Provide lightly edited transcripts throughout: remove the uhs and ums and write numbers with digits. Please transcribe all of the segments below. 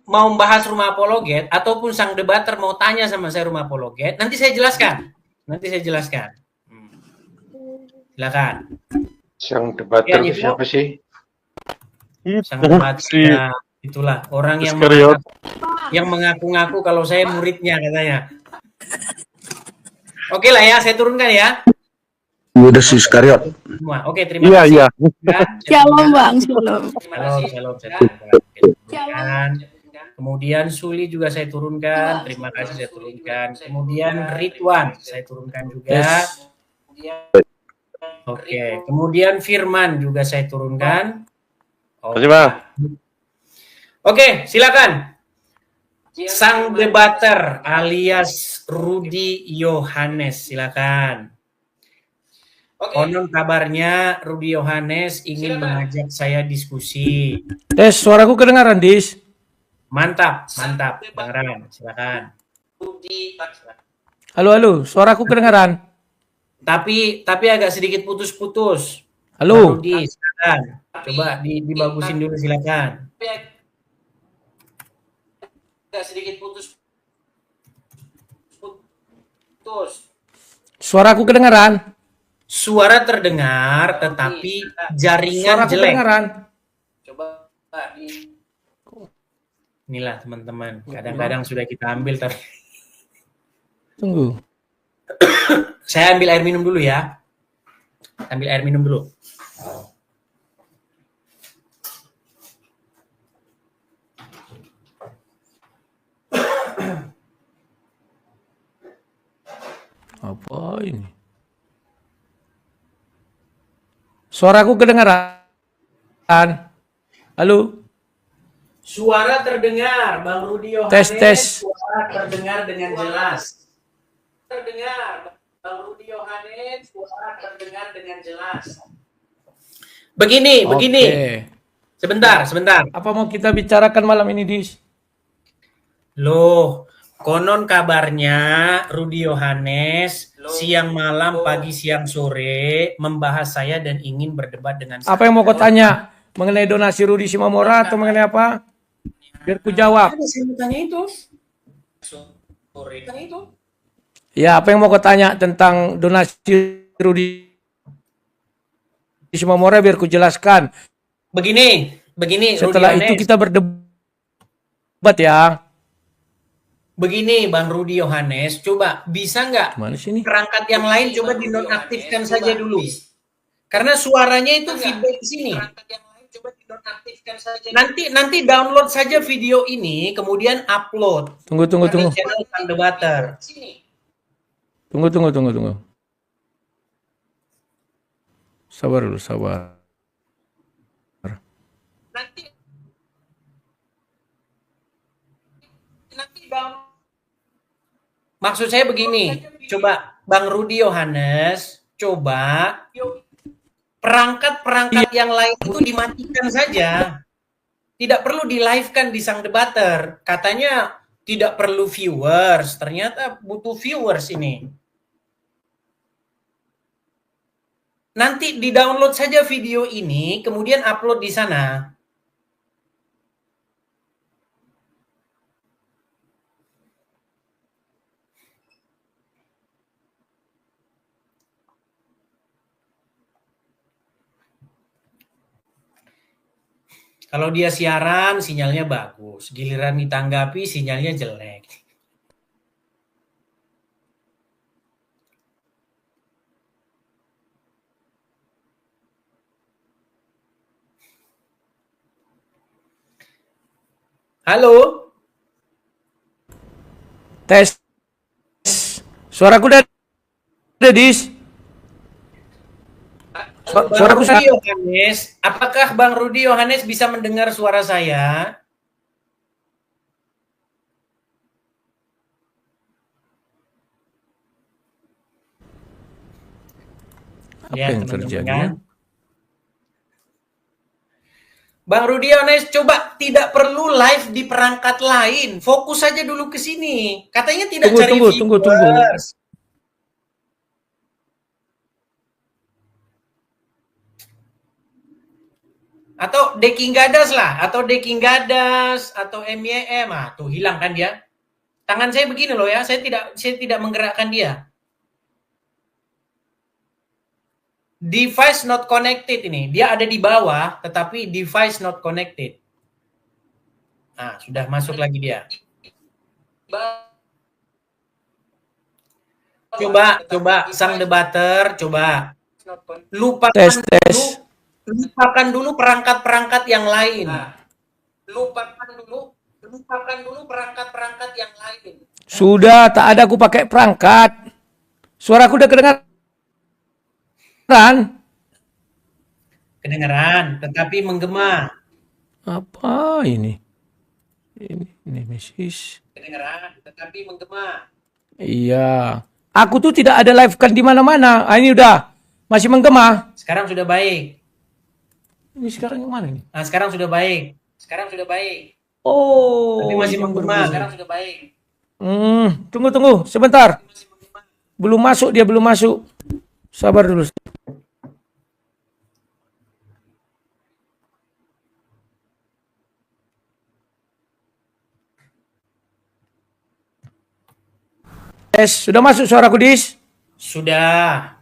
mau membahas rumah apologet ataupun sang debater mau tanya sama saya rumah apologet, nanti saya jelaskan. Silakan. Sang debater Ya, itu siapa sih? Sang debater ya, itulah orang yang mengaku-ngaku kalau saya muridnya katanya. Oke lah ya, saya turunkan ya. Yudas Iskariot. Oke, terima kasih. Shalom Bang, shalom. Shalom. Kemudian Suli juga saya turunkan, terima kasih saya turunkan. Kemudian Ridwan saya turunkan juga. Oke, kemudian Firman juga saya turunkan. Terima kasih, Bang. Oke, silakan. Sang debater alias Rudi Yohanes, silakan. Konon kabarnya Rudi Yohanes ingin mengajak saya diskusi. Tes, suaraku kedengaran, Dis? Mantap, Bang Ran, silakan. Halo, suaraku kedengaran? Tapi agak sedikit putus-putus. Halo. Rudi, silakan. Coba dibagusin dulu, silakan. Agak sedikit putus. Suaraku kedengaran? Suara terdengar, tetapi jaringan Suaraku jelek. kedengaran? Coba inilah teman-teman, kadang-kadang sudah kita ambil tapi Tunggu. saya ambil air minum dulu ya. Ambil air minum dulu. Apa ini? Suaraku kedengaran? Halo? Suara terdengar, Bang Rudi Yohanes. Tes. Suara terdengar dengan jelas. Terdengar, Bang Rudi Yohanes. Suara terdengar dengan jelas. Begini. Sebentar. Apa mau kita bicarakan malam ini, Dis? Loh, konon kabarnya Rudi Yohanes siang malam, pagi, siang, sore membahas saya dan ingin berdebat dengan saya. Apa yang mau kau tanya? Mengenai donasi Rudi Simamora atau mengenai apa? Biar ku jawab. Ada saya mau tanya itu. Sore kan itu. Ya, apa yang mau kau tanya tentang donasi Rudi Simamora biar ku jelaskan. Begini. Setelah Rudi itu Yohanes. kita berdebat ya. Begini, Bang Rudi Yohanes, coba bisa nggak Gimana sih ini? perangkat yang lain coba dinonaktifkan saja dulu. Karena suaranya itu feedback ke sini. Nanti download saja video ini, kemudian upload. Tunggu. Di channel Sang Debater. Tunggu. Sabar dulu, sabar. Nanti download. Maksud saya begini, coba Bang Rudi Yohanes, coba perangkat yang lain itu dimatikan saja. Tidak perlu di-live-kan di Sang Debater. Katanya tidak perlu viewers, ternyata butuh viewers ini. Nanti di-download saja video ini, kemudian upload di sana. Kalau dia siaran, sinyalnya bagus. Giliran ditanggapi, sinyalnya jelek. Halo? Tes. Suaraku udah ada, Dis. Bang Rudi Yohanes, apakah Bang Rudi Yohanes bisa mendengar suara saya? Apa yang terjadi? Bang Rudi Yohanes, coba tidak perlu live di perangkat lain. Fokus saja dulu ke sini. Katanya tidak cari viewers. Tunggu. Atau Deking Gadas lah, atau Deking Gadas, atau MYM, tuh hilang kan dia. Tangan saya begini loh ya, saya tidak menggerakkan dia. Device not connected ini, dia ada di bawah, tetapi device not connected. Nah, sudah masuk lagi dia. Coba sang debater, coba Tes. lupakan dulu perangkat-perangkat yang lain. Lupakan dulu perangkat-perangkat yang lain. Sudah, tak ada aku pakai perangkat. Suaraku udah kedengaran. Kedengaran, tetapi menggema. Apa ini? Ini Nemesis. Kedengaran, tetapi menggema. Iya. Aku tuh tidak ada live kan di mana-mana. Ini udah masih menggema. Sekarang sudah baik. Ini sekarang yang mana ini? Nah, sekarang sudah baik. Oh, Tapi masih yang menggema. berbunyi. Sekarang sudah baik. Tunggu sebentar. Belum masuk, dia belum masuk. Sabar dulu. Sudah masuk suaraku, Dis? Sudah.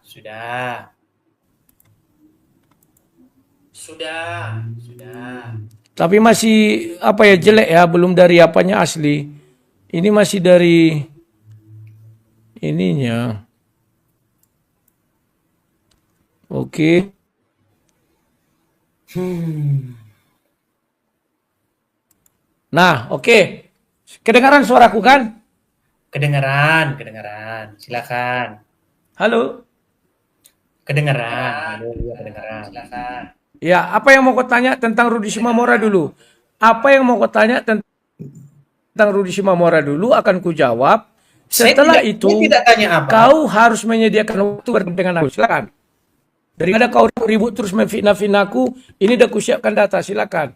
Tapi masih apa ya, jelek ya, belum dari apanya asli. Ini masih dari ininya. Oke. Nah, oke. Kedengaran suaraku kan? Kedengaran. Silakan. Halo. Kedengaran. Silakan. Ya, apa yang mau kau tanya tentang Rudi Shimamura dulu? Apa yang mau kau tanya tentang Rudi Shimamura dulu akan ku jawab. Setelah itu, saya tidak tanya apa. kau harus menyediakan waktu bertemu dengan aku. Silakan. Daripada kau ribut terus memfitnah aku, ini udah kusiapkan data. Silakan.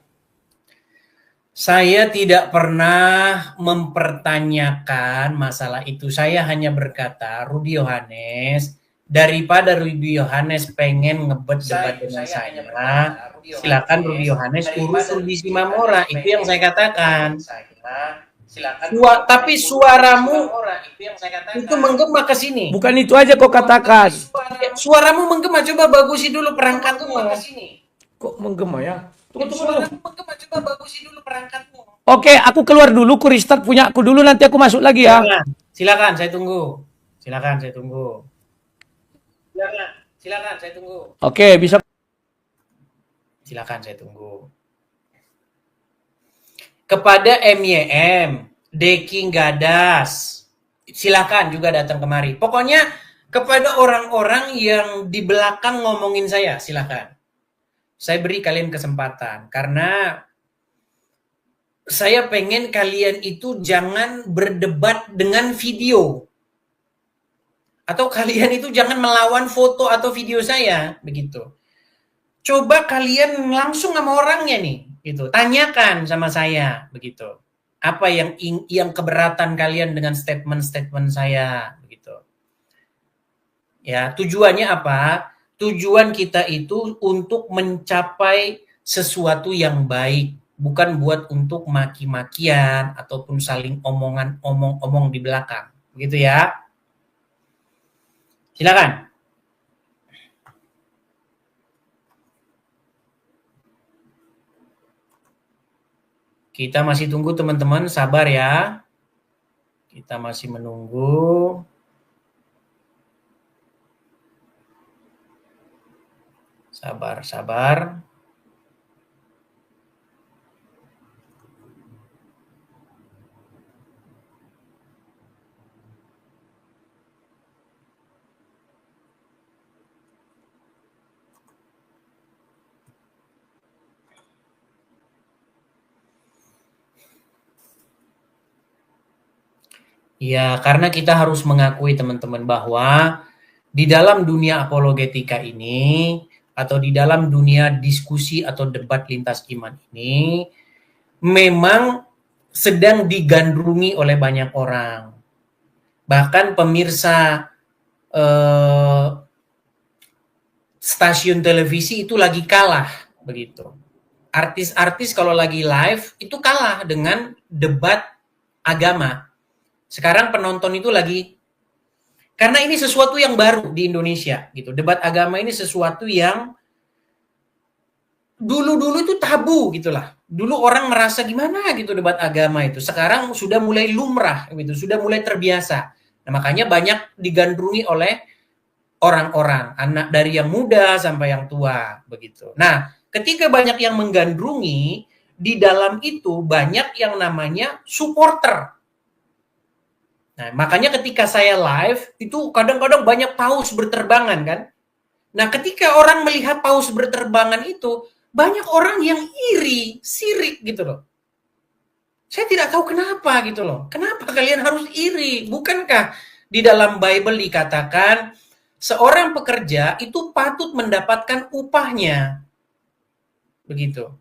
Saya tidak pernah mempertanyakan masalah itu. Saya hanya berkata, Rudi Yohanes, daripada Rudi Yohanes pengen debat dengan saya, silakan Rudi Yohanes urus Rudi Shimamura. Itu yang saya katakan. Tapi suaramu itu menggema ke sini. Bukan itu aja kau katakan. Suaramu menggema, coba bagusi dulu perangkatmu. Kok menggema ya? Tunggu. Coba bagusi dulu perangkatmu. Oke, aku keluar dulu, ku restart punya aku dulu, nanti aku masuk lagi ya. Silakan, saya tunggu. Oke, bisa. Silakan, saya tunggu. Kepada MYM, Deking Gadas, silakan juga datang kemari. Pokoknya kepada orang-orang yang di belakang ngomongin saya, silakan. Saya beri kalian kesempatan karena saya pengen kalian itu jangan berdebat dengan video. Atau kalian itu jangan melawan foto atau video saya, begitu. Coba kalian langsung sama orangnya nih, gitu. Tanyakan sama saya, begitu. Apa yang keberatan kalian dengan statement-statement saya, begitu. Ya, tujuannya apa? Tujuan kita itu untuk mencapai sesuatu yang baik, bukan buat untuk maki-makian ataupun saling omong-omong di belakang. Begitu ya. Silakan. Kita masih tunggu teman-teman, sabar ya. Kita masih menunggu. Sabar. Ya, karena kita harus mengakui teman-teman bahwa di dalam dunia apologetika ini atau di dalam dunia diskusi atau debat lintas iman ini memang sedang digandrungi oleh banyak orang. Bahkan pemirsa stasiun televisi itu lagi kalah begitu. artis-artis kalau lagi live itu kalah dengan debat agama. Sekarang penonton itu lagi, karena ini sesuatu yang baru di Indonesia gitu. Debat agama ini sesuatu yang dulu-dulu itu tabu gitulah. Dulu orang merasa gimana gitu debat agama itu. Sekarang sudah mulai lumrah gitu, sudah mulai terbiasa. Nah, makanya banyak digandrungi oleh orang-orang, anak dari yang muda sampai yang tua begitu. Nah, ketika banyak yang menggandrungi, di dalam itu banyak yang namanya supporter. Nah, makanya ketika saya live itu kadang-kadang banyak paus berterbangan kan. Nah, ketika orang melihat paus berterbangan itu, banyak orang yang iri, sirik gitu loh. Saya tidak tahu kenapa gitu loh. Kenapa kalian harus iri? Bukankah di dalam Bible dikatakan seorang pekerja itu patut mendapatkan upahnya? Begitu.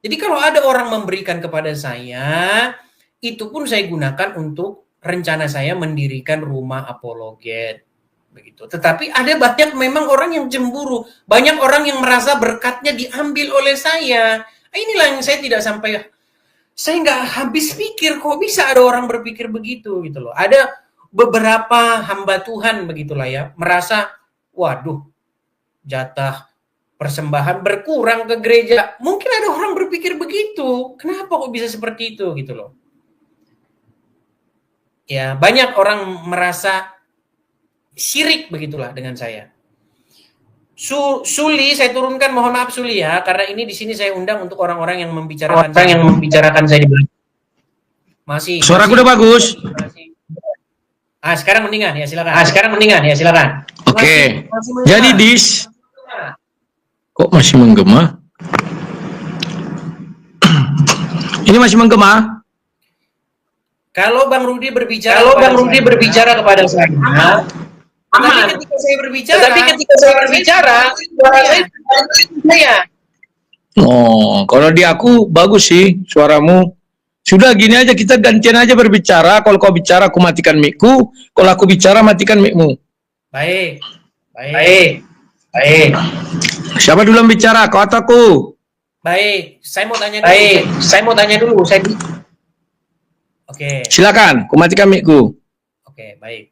Jadi kalau ada orang memberikan kepada saya, itu pun saya gunakan untuk rencana saya mendirikan rumah apologet. Begitu. Tetapi ada banyak memang orang yang cemburu, banyak orang yang merasa berkatnya diambil oleh saya. Inilah yang saya tidak sampai, saya nggak habis pikir kok bisa ada orang berpikir begitu gitu loh. Ada beberapa hamba Tuhan begitulah ya, merasa waduh jatah persembahan berkurang ke gereja. Mungkin ada orang berpikir begitu. Kenapa kok bisa seperti itu gitu loh. Ya, banyak orang merasa syirik begitulah dengan saya. Suli saya turunkan, mohon maaf Suli ya, karena ini di sini saya undang untuk orang-orang yang membicarakan saya di belakang. Masih. Suaraku udah bagus. Sekarang mendingan ya, silakan. Oke. Jadi Dis, kok masih menggema? Ini masih menggema? Kalau Bang Rudi berbicara kepada saya, aman. Tapi ketika saya berbicara, suara saya. Oh, kalau di aku bagus sih suaramu. Sudah gini aja, kita gantian aja berbicara. Kalau kau bicara aku matikan mic-ku, kalau aku bicara matikan mic-mu. Baik. Siapa dulu yang bicara? Kau atau aku? Baik, saya mau tanya dulu. Oke. Silakan, aku matikan mic-ku. Oke, baik.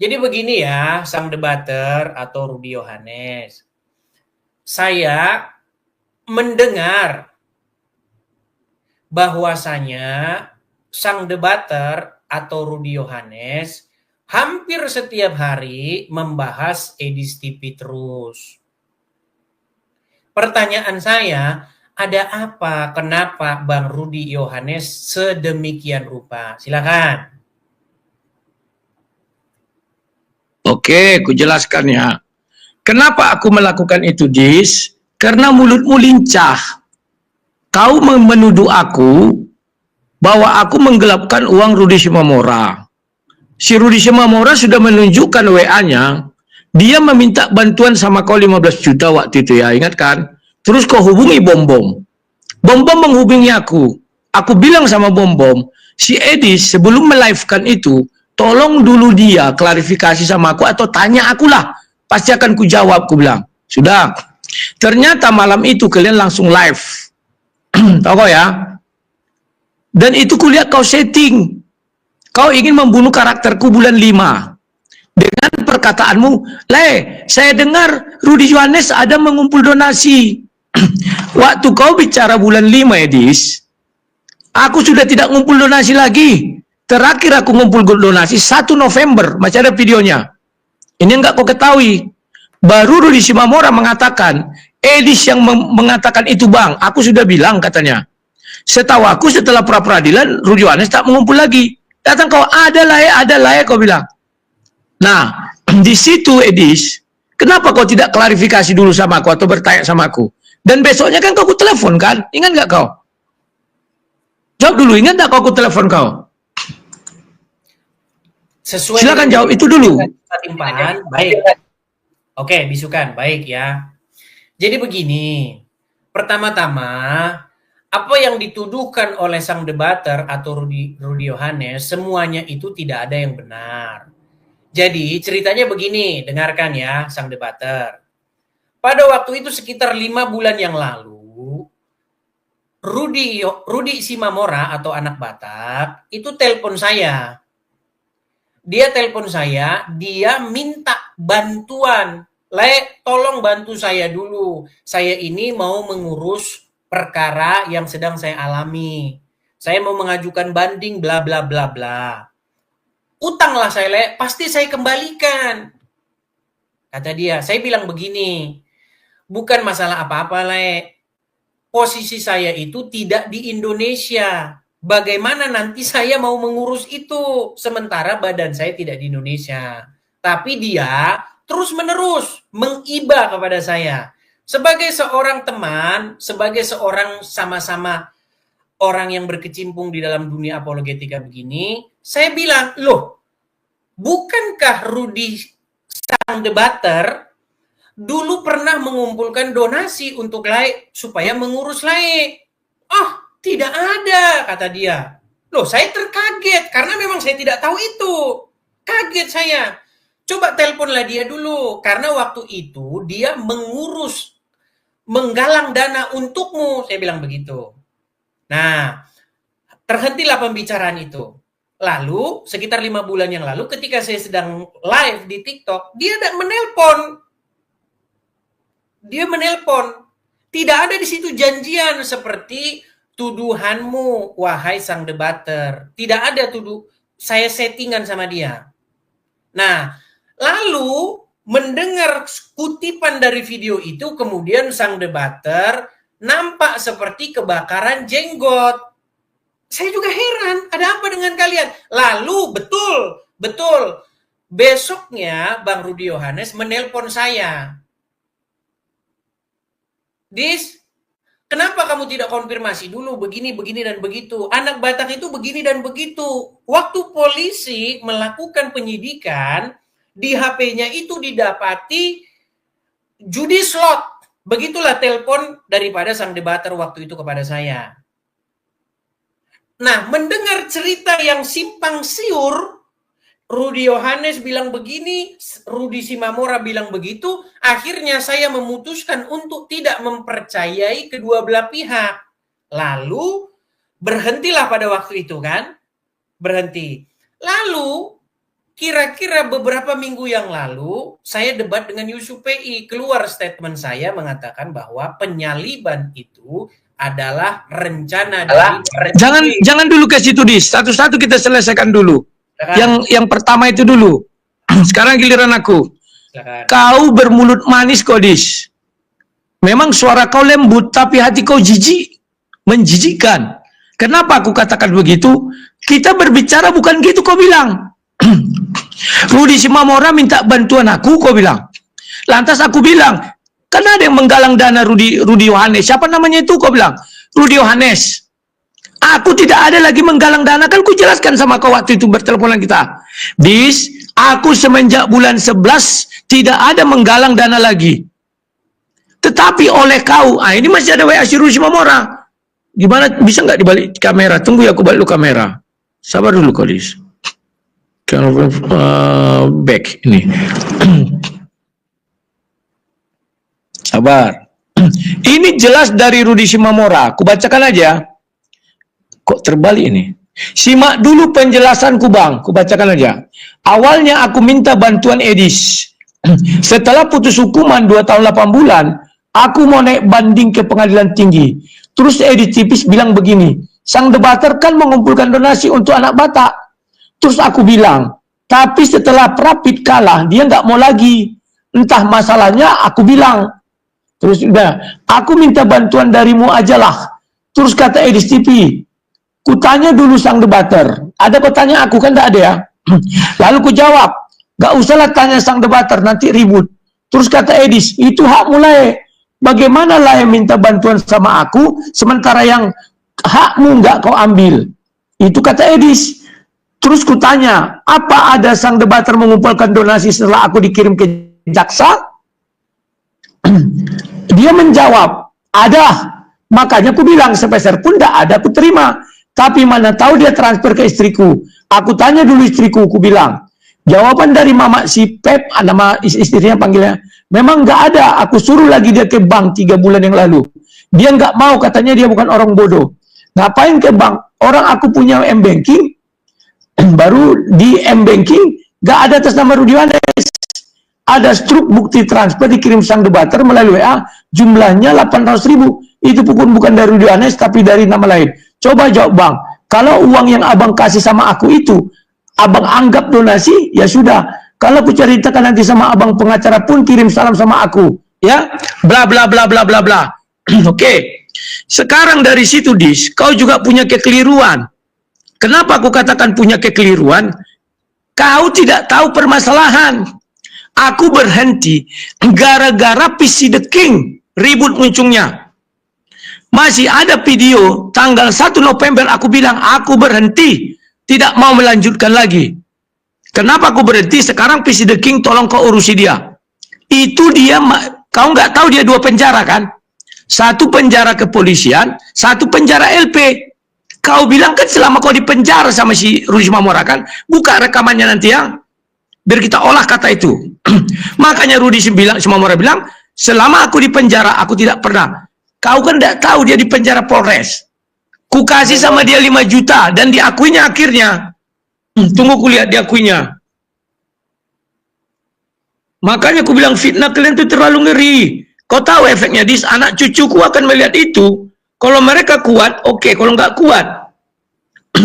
Jadi begini ya, sang debater atau Rudi Yohanes. Saya mendengar bahwasanya sang debater atau Rudi Yohanes hampir setiap hari membahas Edis TV terus. Pertanyaan saya, ada apa? Kenapa Bang Rudi Yohanes sedemikian rupa? Silakan. Oke, aku jelaskan ya. Kenapa aku melakukan itu, Dis? Karena mulutmu lincah. Kau menuduh aku bahwa aku menggelapkan uang Rudi Simamora. Si Rudi Simamora sudah menunjukkan WA-nya. Dia meminta bantuan sama kau 15 juta waktu itu ya, ingat kan? Terus kau hubungi Bom Bom. Bom Bom menghubungi aku. Aku bilang sama Bom Bom, si Edis sebelum melive-kan itu, tolong dulu dia klarifikasi sama aku atau tanya aku lah. Pasti akan ku jawab, ku bilang. Sudah. Ternyata malam itu kalian langsung live. Tahu kau ya? Dan itu kulihat kau setting. Kau ingin membunuh karakterku bulan 5. Dengan perkataanmu, saya dengar Rudi Yohanes ada mengumpul donasi. Waktu kau bicara bulan 5, Edis, aku sudah tidak ngumpul donasi lagi. Terakhir aku ngumpul donasi 1 November, masih ada videonya. Ini enggak kau ketahui. Baru Rudi Simamora mengatakan, Edis yang mengatakan itu bang, aku sudah bilang katanya. Setahu aku setelah pra-peradilan, Rudi Yohanes tak mengumpul lagi. Datang kau, ada lah ya, kau bilang. Nah, di situ Edis, kenapa kau tidak klarifikasi dulu sama aku atau bertanya sama aku? Dan besoknya kan kau telepon kan? Ingat nggak kau? Jawab dulu, ingat nggak kau telepon kau? Silakan jawab itu dulu. Timpahan, baik. Oke, bisukan, baik ya. Jadi begini, pertama-tama, apa yang dituduhkan oleh sang debater atau Rudi Yohanes, semuanya itu tidak ada yang benar. Jadi ceritanya begini, dengarkan ya sang debater. Pada waktu itu sekitar 5 bulan yang lalu, Rudi Simamora atau anak Batak itu telepon saya. Dia telepon saya, dia minta bantuan. Le, tolong bantu saya dulu. Saya ini mau mengurus perkara yang sedang saya alami. Saya mau mengajukan banding bla bla bla bla. Utanglah saya, Le, pasti saya kembalikan. Kata dia, saya bilang begini, bukan masalah apa-apa, Le. Posisi saya itu tidak di Indonesia. Bagaimana nanti saya mau mengurus itu sementara badan saya tidak di Indonesia. Tapi dia terus-menerus mengiba kepada saya. Sebagai seorang teman, sebagai seorang sama-sama orang yang berkecimpung di dalam dunia apologetika begini, saya bilang, loh, bukankah Rudi sang debater dulu pernah mengumpulkan donasi untuk Lae supaya mengurus Lae? Oh, tidak ada, kata dia. Loh, saya terkaget karena memang saya tidak tahu itu. Kaget saya. Coba teleponlah dia dulu, karena waktu itu dia menggalang dana untukmu, saya bilang begitu. Nah, terhentilah pembicaraan itu. Lalu, sekitar 5 bulan yang lalu, ketika saya sedang live di TikTok, dia menelpon. Dia menelpon. Tidak ada di situ janjian seperti tuduhanmu, wahai sang debater. Tidak ada saya settingan sama dia. Nah, lalu mendengar kutipan dari video itu, kemudian sang debater nampak seperti kebakaran jenggot. Saya juga heran, ada apa dengan kalian? Lalu betul, besoknya Bang Rudi Yohanes menelpon saya. Dis, kenapa kamu tidak konfirmasi dulu begini dan begitu? Anak Batak itu begini dan begitu. Waktu polisi melakukan penyidikan, di HP-nya itu didapati judi slot. Begitulah telepon daripada sang debater waktu itu kepada saya. Nah, mendengar cerita yang simpang siur, Rudi Yohanes bilang begini, Rudi Simamora bilang begitu, akhirnya saya memutuskan untuk tidak mempercayai kedua belah pihak. Lalu, berhentilah pada waktu itu kan? Berhenti. Lalu, kira-kira beberapa minggu yang lalu, saya debat dengan Yusuf PI. Keluar statement saya mengatakan bahwa penyaliban itu adalah rencana dari... Jangan dulu ke situ, Dis. Satu-satu kita selesaikan dulu. Yang pertama itu dulu. Sekarang giliran aku. Kau bermulut manis, Kodis. Memang suara kau lembut, tapi hati kau jijik. Menjijikkan. Kenapa aku katakan begitu? Kita berbicara bukan gitu, kau bilang. Rudi Simamora minta bantuan aku, kau bilang. Lantas aku bilang, kan ada yang menggalang dana Rudi Yohanes. Siapa namanya itu, kau bilang? Rudi Yohanes. Aku tidak ada lagi menggalang dana, kan ku jelaskan sama kau waktu itu berteleponan kita. Dis, aku semenjak bulan 11 tidak ada menggalang dana lagi. Tetapi oleh kau, ini masih ada WA si Rudi Simamora. Gimana, bisa nggak dibalik kamera? Tunggu ya, aku balik kamera. Sabar dulu kau, Dis. Back ini. Sabar. Ini jelas dari Rudi Simamora. Aku bacakan aja. Kok terbalik ini? Simak dulu penjelasanku, Bang. Aku bacakan aja. Awalnya aku minta bantuan Edis. Setelah putus hukuman 2 tahun 8 bulan, aku mau naik banding ke pengadilan tinggi. Terus Edis tipis bilang begini, sang debater kan mengumpulkan donasi untuk anak Batak. Terus aku bilang, tapi setelah Prapit kalah, dia nggak mau lagi. Entah masalahnya, aku bilang. Terus udah, aku minta bantuan darimu aja lah. Terus kata Edis TV, kutanya dulu sang debater. Ada kau tanya aku, kan nggak ada ya. Lalu ku jawab, nggak usahlah tanya sang debater, nanti ribut. Terus kata Edis, itu hak mulai. Bagaimana lah yang minta bantuan sama aku, sementara yang hakmu nggak kau ambil. Itu kata Edis. Terus kutanya, apa ada sang debater mengumpulkan donasi setelah aku dikirim ke jaksa? Dia menjawab, ada. Makanya aku bilang, sepeser pun tidak ada, aku terima. Tapi mana tahu dia transfer ke istriku. Aku tanya dulu istriku, aku bilang. Jawaban dari mama si Pep, nama istrinya panggilnya, Memang nggak ada. Aku suruh lagi dia ke bank 3 bulan yang lalu. Dia nggak mau, katanya dia bukan orang bodoh. Ngapain ke bank? Orang aku punya M-Banking, baru di M-Banking nggak ada atas nama Rudi Yohanes. Ada struk bukti transfer dikirim sang debater melalui WA, jumlahnya 800.000. Itu pun bukan dari Rudi Yohanes, tapi dari nama lain. Coba jawab bang, kalau uang yang abang kasih sama aku itu, abang anggap donasi, ya sudah. Kalau aku ceritakan nanti sama abang pengacara pun kirim salam sama aku, ya, bla bla bla bla bla bla. Oke. Sekarang dari situ Dis, kau juga punya kekeliruan. Kenapa aku katakan punya kekeliruan? Kau tidak tahu permasalahan. Aku berhenti gara-gara PC The King ribut muncungnya. Masih ada video tanggal 1 November aku bilang aku berhenti, tidak mau melanjutkan lagi. Kenapa aku berhenti? Sekarang PC The King tolong kau urusi dia. Itu dia, kau nggak tahu dia 2 penjara kan? 1 penjara kepolisian, 1 penjara LP. Kau bilang kan selama kau di penjara sama si Rudi Simamora kan? Buka rekamannya nanti ya. Biar kita olah kata itu. Makanya Rudi Simamora bilang, selama aku di penjara aku tidak pernah. Kau kan tidak tahu dia di penjara Polres. Ku kasih sama dia 5 juta dan diakuinya akhirnya. Tunggu ku lihat diakuinya. Makanya aku bilang fitnah kalian itu terlalu ngeri. Kau tahu efeknya Dis, anak cucuku akan melihat itu. Kalau mereka kuat, oke. Kalau nggak kuat,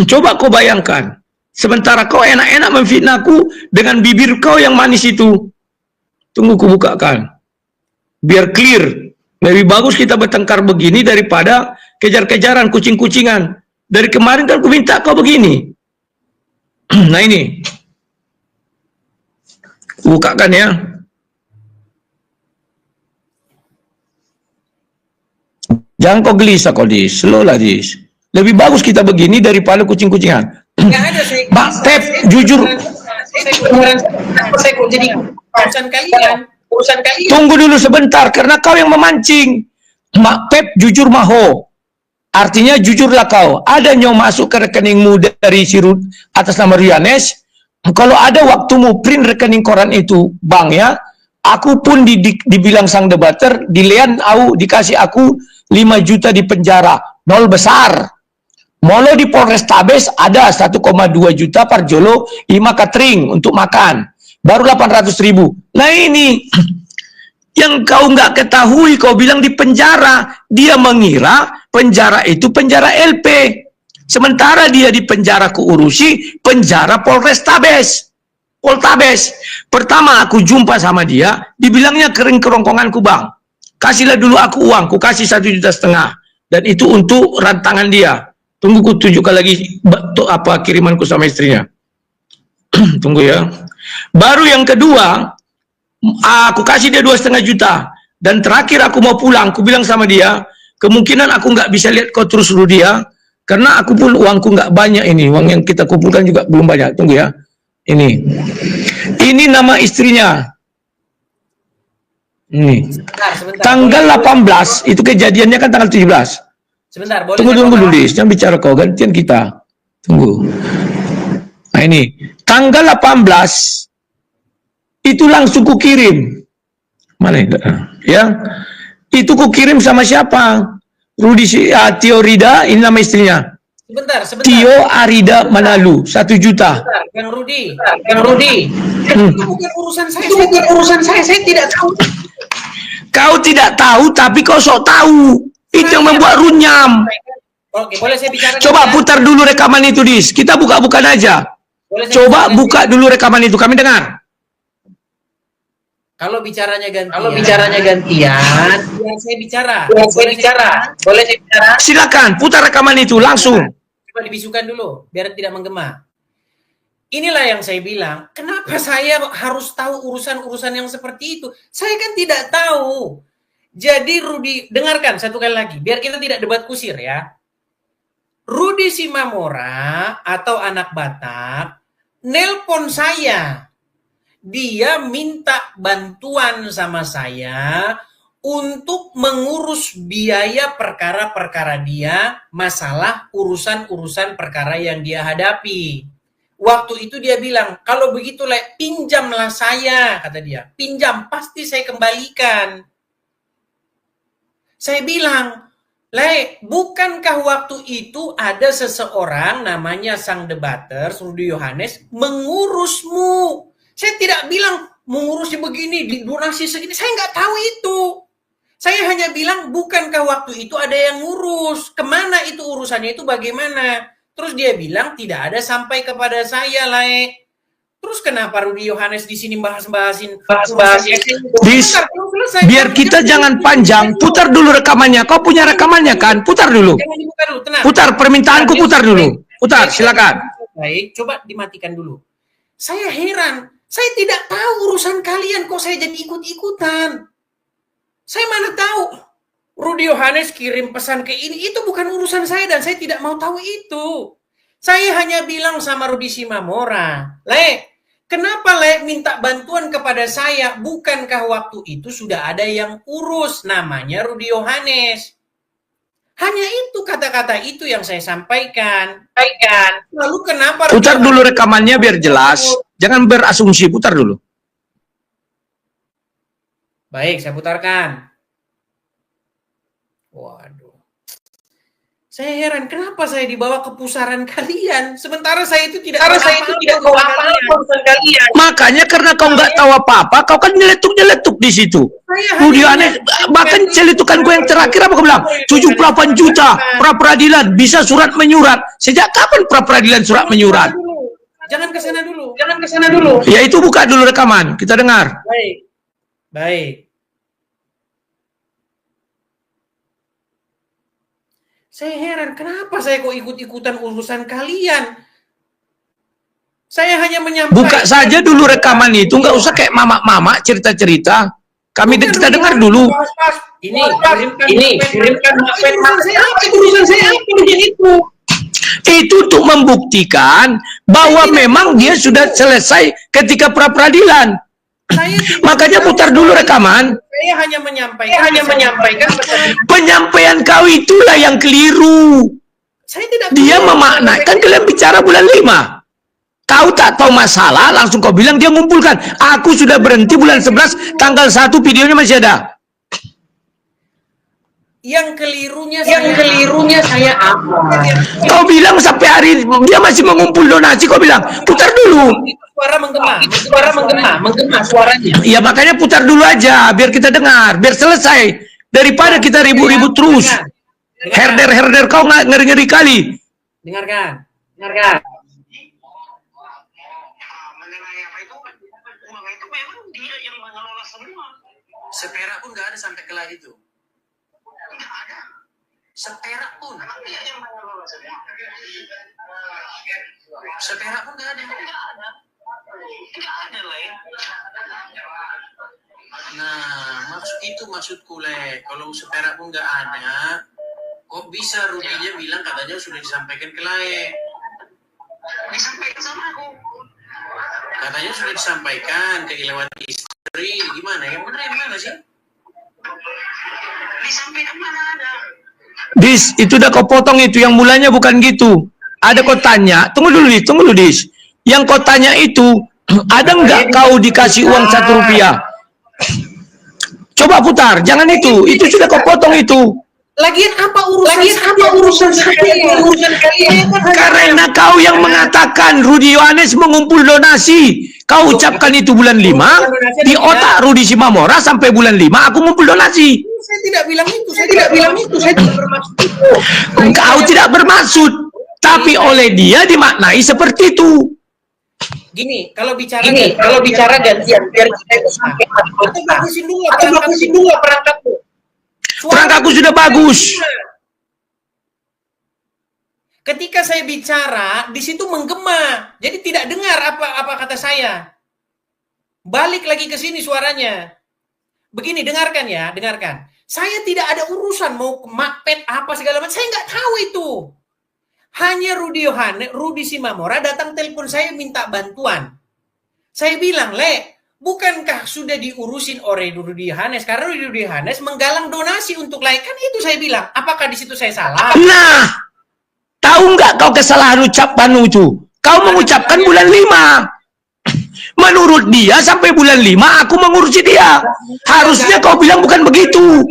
coba kau bayangkan. Sementara kau enak-enak memfitnahku dengan bibir kau yang manis itu. Tunggu ku bukakan. Biar clear. Lebih bagus kita bertengkar begini daripada kejar-kejaran, kucing-kucingan. Dari kemarin kan ku minta kau begini. Nah ini. Ku bukakan ya. Jangan kau gelisah kau Dis. Slow lah Dis. Lebih bagus kita begini daripada kucing-kucingan. Nggak ada saya. Mbak Pep, jujur. Saya kok jadi urusan kalian. Urusan kalian. Tunggu dulu sebentar, karena kau yang memancing. Mbak Pep, jujur maho. Artinya jujurlah kau. Ada yang masuk ke rekeningmu dari Sirut atas nama Yohanes. Kalau ada waktumu print rekening koran itu, bang ya. Aku pun dibilang sang debater, dikasih aku 5 juta di penjara. Nol besar. Molo di Polrestabes ada 1,2 juta per jolo 5 catering untuk makan. Baru 800.000. Nah ini yang kau nggak ketahui, kau bilang di penjara. Dia mengira penjara itu penjara LP. Sementara dia di penjara kuurusi penjara Polrestabes. Poltabes. Pertama aku jumpa sama dia, dibilangnya kering kerongkonganku bang. Kasihlah dulu aku uang, ku kasih 1,5 juta. Dan itu untuk rantangan dia. Tunggu ku tunjukkan lagi apa kirimanku sama istrinya. Tunggu ya. Baru yang kedua, aku kasih dia 2,5 juta. Dan terakhir aku mau pulang, aku bilang sama dia, kemungkinan aku nggak bisa lihat kau terus dulu dia, karena aku pun uangku nggak banyak ini, uang yang kita kumpulkan juga belum banyak. Tunggu ya. Ini nama istrinya. Ini. Sebentar. Tanggal 18, itu kejadiannya kan tanggal 17. Sebentar, boleh. Tunggu dulu, Dis. Jangan bicara kau, gantian kita. Tunggu. Nah ini, tanggal 18 itu langsung kukirim. Mana itu? Ya, itu kukirim sama siapa? Tio Rida, ini nama istrinya. Sebentar. Tio Arida Manalu, 1 juta. Sebentar, Kang Rudi. Itu bukan urusan saya. Saya tidak tahu. Kau tidak tahu, tapi kau sok tahu. Itu yang membuat runyam. Oke, boleh saya bicara? Coba putar dulu rekaman itu, Dis. Kita buka-bukan aja. Coba buka dulu rekaman itu, kami dengar. Kalau bicaranya gantian, ya saya bicara. Boleh saya bicara? Silakan, putar rekaman itu langsung. Coba dibisukan dulu, biar tidak menggema. Inilah yang saya bilang, kenapa saya harus tahu urusan-urusan yang seperti itu? Saya kan tidak tahu. Jadi Rudi, dengarkan satu kali lagi, biar kita tidak debat kusir ya. Rudi Simamora atau anak Batak nelpon saya. Dia minta bantuan sama saya untuk mengurus biaya perkara-perkara dia, masalah urusan-urusan perkara yang dia hadapi. Waktu itu dia bilang, kalau begitu Le, pinjamlah saya, kata dia. Pinjam, pasti saya kembalikan. Saya bilang, Le, bukankah waktu itu ada seseorang namanya sang debater, Rudy Yohanes, mengurusmu? Saya tidak bilang mengurusnya begini, donasi segini. Saya nggak tahu itu. Saya hanya bilang, bukankah waktu itu ada yang ngurus? Kemana itu urusannya itu bagaimana? Terus dia bilang, tidak ada sampai kepada saya, Le. Terus kenapa Rudy Yohanes di sini bahas-bahasin? Dis, biar kita jangan panjang, putar dulu rekamannya. Kau punya rekamannya kan? Putar dulu. Jangan dibuka dulu, tenang. Putar, permintaanku putar dulu. Putar, silakan. Baik, coba dimatikan dulu. Saya heran, saya tidak tahu urusan kalian kok saya jadi ikut-ikutan. Saya mana tahu Rudy Yohanes kirim pesan ke ini, itu bukan urusan saya dan saya tidak mau tahu itu. Saya hanya bilang sama Rudy Simamora, Le, kenapa Le minta bantuan kepada saya? Bukankah waktu itu sudah ada yang urus namanya Rudy Yohanes? Hanya itu kata-kata itu yang saya sampaikan. Lalu kenapa? Putar dulu rekamannya biar jelas. Jangan berasumsi, putar dulu. Baik, saya putarkan. Waduh. Saya heran kenapa saya dibawa ke pusaran kalian, sementara saya itu tidak tahu apa-apa urusan kalian. Makanya karena kau nggak tahu apa-apa, kau kan nyeletuk-nyeletuk di situ. Rudy Yohanes, bahkan celetukanku yang terakhir apa kau bilang? 78 juta pra-peradilan, bisa surat menyurat. Sejak kapan pra-peradilan surat menyurat? Jangan ke sana dulu. Ya itu buka dulu rekaman, kita dengar. Baik. Saya heran, kenapa saya kok ikut-ikutan urusan kalian? Saya hanya menyampaikan. Buka saja dulu rekaman itu, nggak usah kayak mama-mama cerita-cerita. Kita dengar dulu. Ini, kirimkan urusan saya apa itu? Itu untuk membuktikan bahwa memang dia sudah selesai ketika pra-peradilan. Makanya putar dulu rekaman. Saya hanya menyampaikan. Penyampaian kau itulah yang keliru. Dia memaknakan kalian bicara bulan 5. Kau tak tahu masalah, langsung kau bilang dia ngumpulkan. Aku sudah berhenti bulan 11, tanggal 1 videonya masih ada. Yang kelirunya saya apa? Kau bilang sampai hari dia masih mengumpul donasi, kau bilang putar dulu. Suara menggema suaranya. Ya makanya putar dulu aja, biar kita dengar, biar selesai. Daripada kita ribut-ribut terus. Herder kau nggak ngeri-ngeri kali. Dengarkan. Seperak pun nggak ada sampai kelah itu. Nggak ada. Seperak pun. Seperak pun nggak ada. Nggak ada lain. Nah, maksudku Le. Kalau seperak pun nggak ada, kok bisa Rudinya bilang katanya sudah disampaikan ke Lae? Disampaikan sama aku. Katanya sudah disampaikan ke lewat istri, gimana? Yang benar yang mana sih? Disampaikan mana ada? Dis, itu udah kau potong itu, yang mulanya bukan gitu. Ada kau tanya, tunggu dulu Dis. Yang kau tanya itu, ada nggak kau dikasih uang 1 rupiah? Coba putar, jangan itu sudah kau potong itu. Lagian apa urusan kalian? Karena kau yang mengatakan Rudy Yohanes mengumpul donasi. Kau ucapkan itu bulan 5, di otak Rudy Simamora sampai bulan 5 aku ngumpul donasi. Saya tidak bilang itu, saya tidak bermaksud itu. Kau tidak bermaksud, tapi oleh dia dimaknai seperti itu. Gini, kalau bicara gantian, biar kita itu sampai atau bagusin dulu perangkatmu. Perangkatku sudah bagus. Ketika saya bicara, di situ menggema. Jadi tidak dengar apa kata saya. Balik lagi ke sini suaranya. Begini, dengarkan ya, dengarkan. Saya tidak ada urusan mau makpet apa segala macam. Saya nggak tahu itu. Hanya Rudy Simamora datang telepon saya minta bantuan. Saya bilang, Le, bukankah sudah diurusin oleh Rudy Yohanes? Karena Rudy Yohanes menggalang donasi untuk lain. Kan itu saya bilang. Apakah di situ saya salah? Nah, tahu nggak kau kesalahan ucapanmu itu? Kau mengucapkan bulan 5. Menurut dia sampai bulan 5 aku mengurusi dia. Harusnya kau bilang bukan begitu.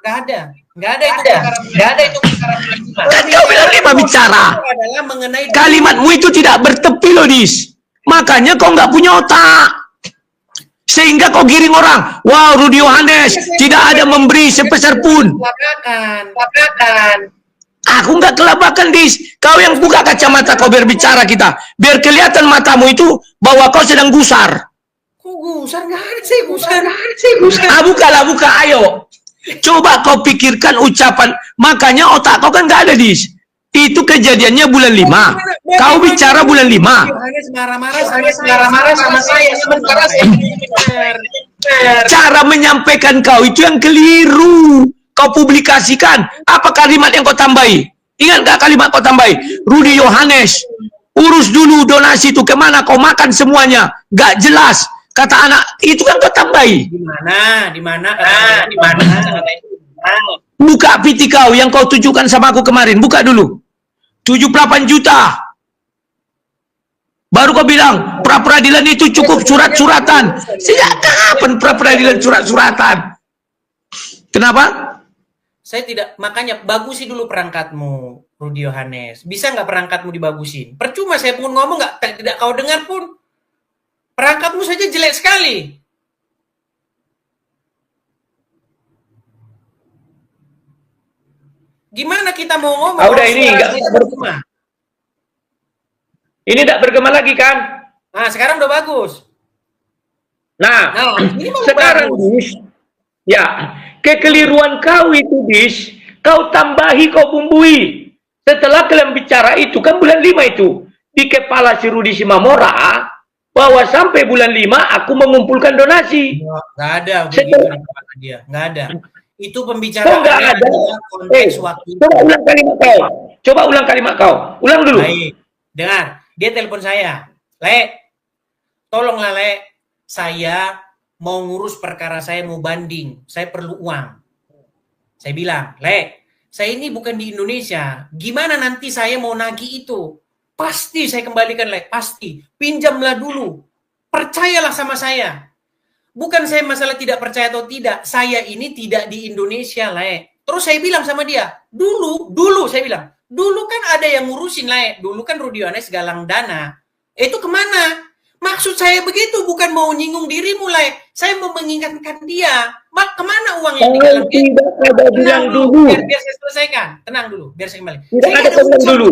Nggak ada itu perkara bulan 5. Kan kau bilang 5 bicara. Itu adalah mengenai Kalimatmu itu tidak bertepi loh, Dis. Makanya kau nggak punya otak. Sehingga kau giring orang. Wow, Rudy Yohanes tidak ada memberi sepeser pun. Kelabakan. Aku nggak kelabakan, Dis. Kau yang buka kacamata kau berbicara kita. Biar kelihatan matamu itu bahwa kau sedang gusar. Kok gusar? Nggak ada sih gusar. Buka, ayo. Coba kau pikirkan ucapan. Makanya otak kau kan nggak ada, Dis. Itu kejadiannya bulan 5. Kau bicara bulan 5. Yohanes marah-marah sama saya. Sementara saya benar. Cara menyampaikan kau itu yang keliru. Kau publikasikan. Apa kalimat yang kau tambahi? Ingat gak kalimat kau tambahi? Rudy Yohanes, urus dulu donasi itu kemana? Kau makan semuanya. Gak jelas. Kata anak, itu kan kau tambahi. Di mana? Buka PT kau yang kau tunjukkan sama aku kemarin. Buka dulu. 78 juta. Baru kau bilang, pra-peradilan itu cukup surat-suratan. Sejak kapan pra-peradilan surat-suratan? Kenapa? Saya tidak, makanya bagusin dulu perangkatmu, Rudy Yohanes. Bisa nggak perangkatmu dibagusin? Percuma saya pun ngomong tidak kau dengar pun. Perangkatmu saja jelek sekali. Gimana kita mau ngomong? Udah ini nggak bergema. Ini tidak bergema lagi kan? Nah, sekarang udah bagus. Nah ini baru sekarang bagus. Dis, ya kekeliruan kau itu, Dis, kau tambahi, kau bumbui. Setelah kalian bicara itu kan bulan 5 itu di kepala si Rudy Simamora bahwa sampai bulan 5 aku mengumpulkan donasi. Nggak ada begitu di kepala dia. Nggak ada. Itu pembicaraan konteks waktu. Coba ulang kalimat kau. Ulang dulu. Baik. Dengar, dia telepon saya. Le, tolonglah Le, saya mau ngurus perkara saya, mau banding. Saya perlu uang. Saya bilang, Le, saya ini bukan di Indonesia. Gimana nanti saya mau nagih itu? Pasti saya kembalikan, Le. Pasti. Pinjamlah dulu. Percayalah sama saya. Bukan saya masalah tidak percaya atau tidak. Saya ini tidak di Indonesia, Le. Terus saya bilang sama dia, dulu saya bilang, dulu kan ada yang ngurusin, Le. Dulu kan Rudy Yohanes galang dana. Itu kemana? Maksud saya begitu, bukan mau nyinggung dirimu, Le. Saya mau mengingatkan dia. Kemana uang yang digalang dia? Tidak ada bilang dulu. Biar saya selesaikan. Tenang dulu, biar saya kembali. Tidak ada bilang dulu.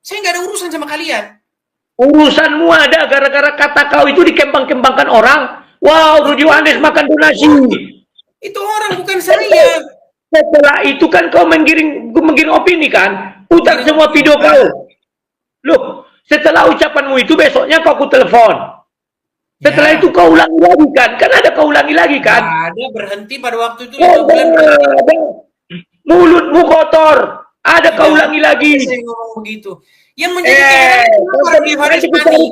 Saya nggak ada urusan sama kalian. Urusanmu ada gara-gara kata kau itu dikembang-kembangkan orang. Wow, Rudy Yohanes makan donasi. Itu orang, bukan saya. Setelah itu kan kau menggiring opini kan? Putar semua video kau. Loh, setelah ucapanmu itu besoknya kau telepon. Setelah itu kau ulangi lagi kan? Kan ada kau ulangi lagi kan? Ada, berhenti pada waktu itu 5 bulan. Mulutmu kotor. Ada kau ulangi lagi. Saya ngomong begitu. Yang menjadi kenapa Rudy Yohanes panik?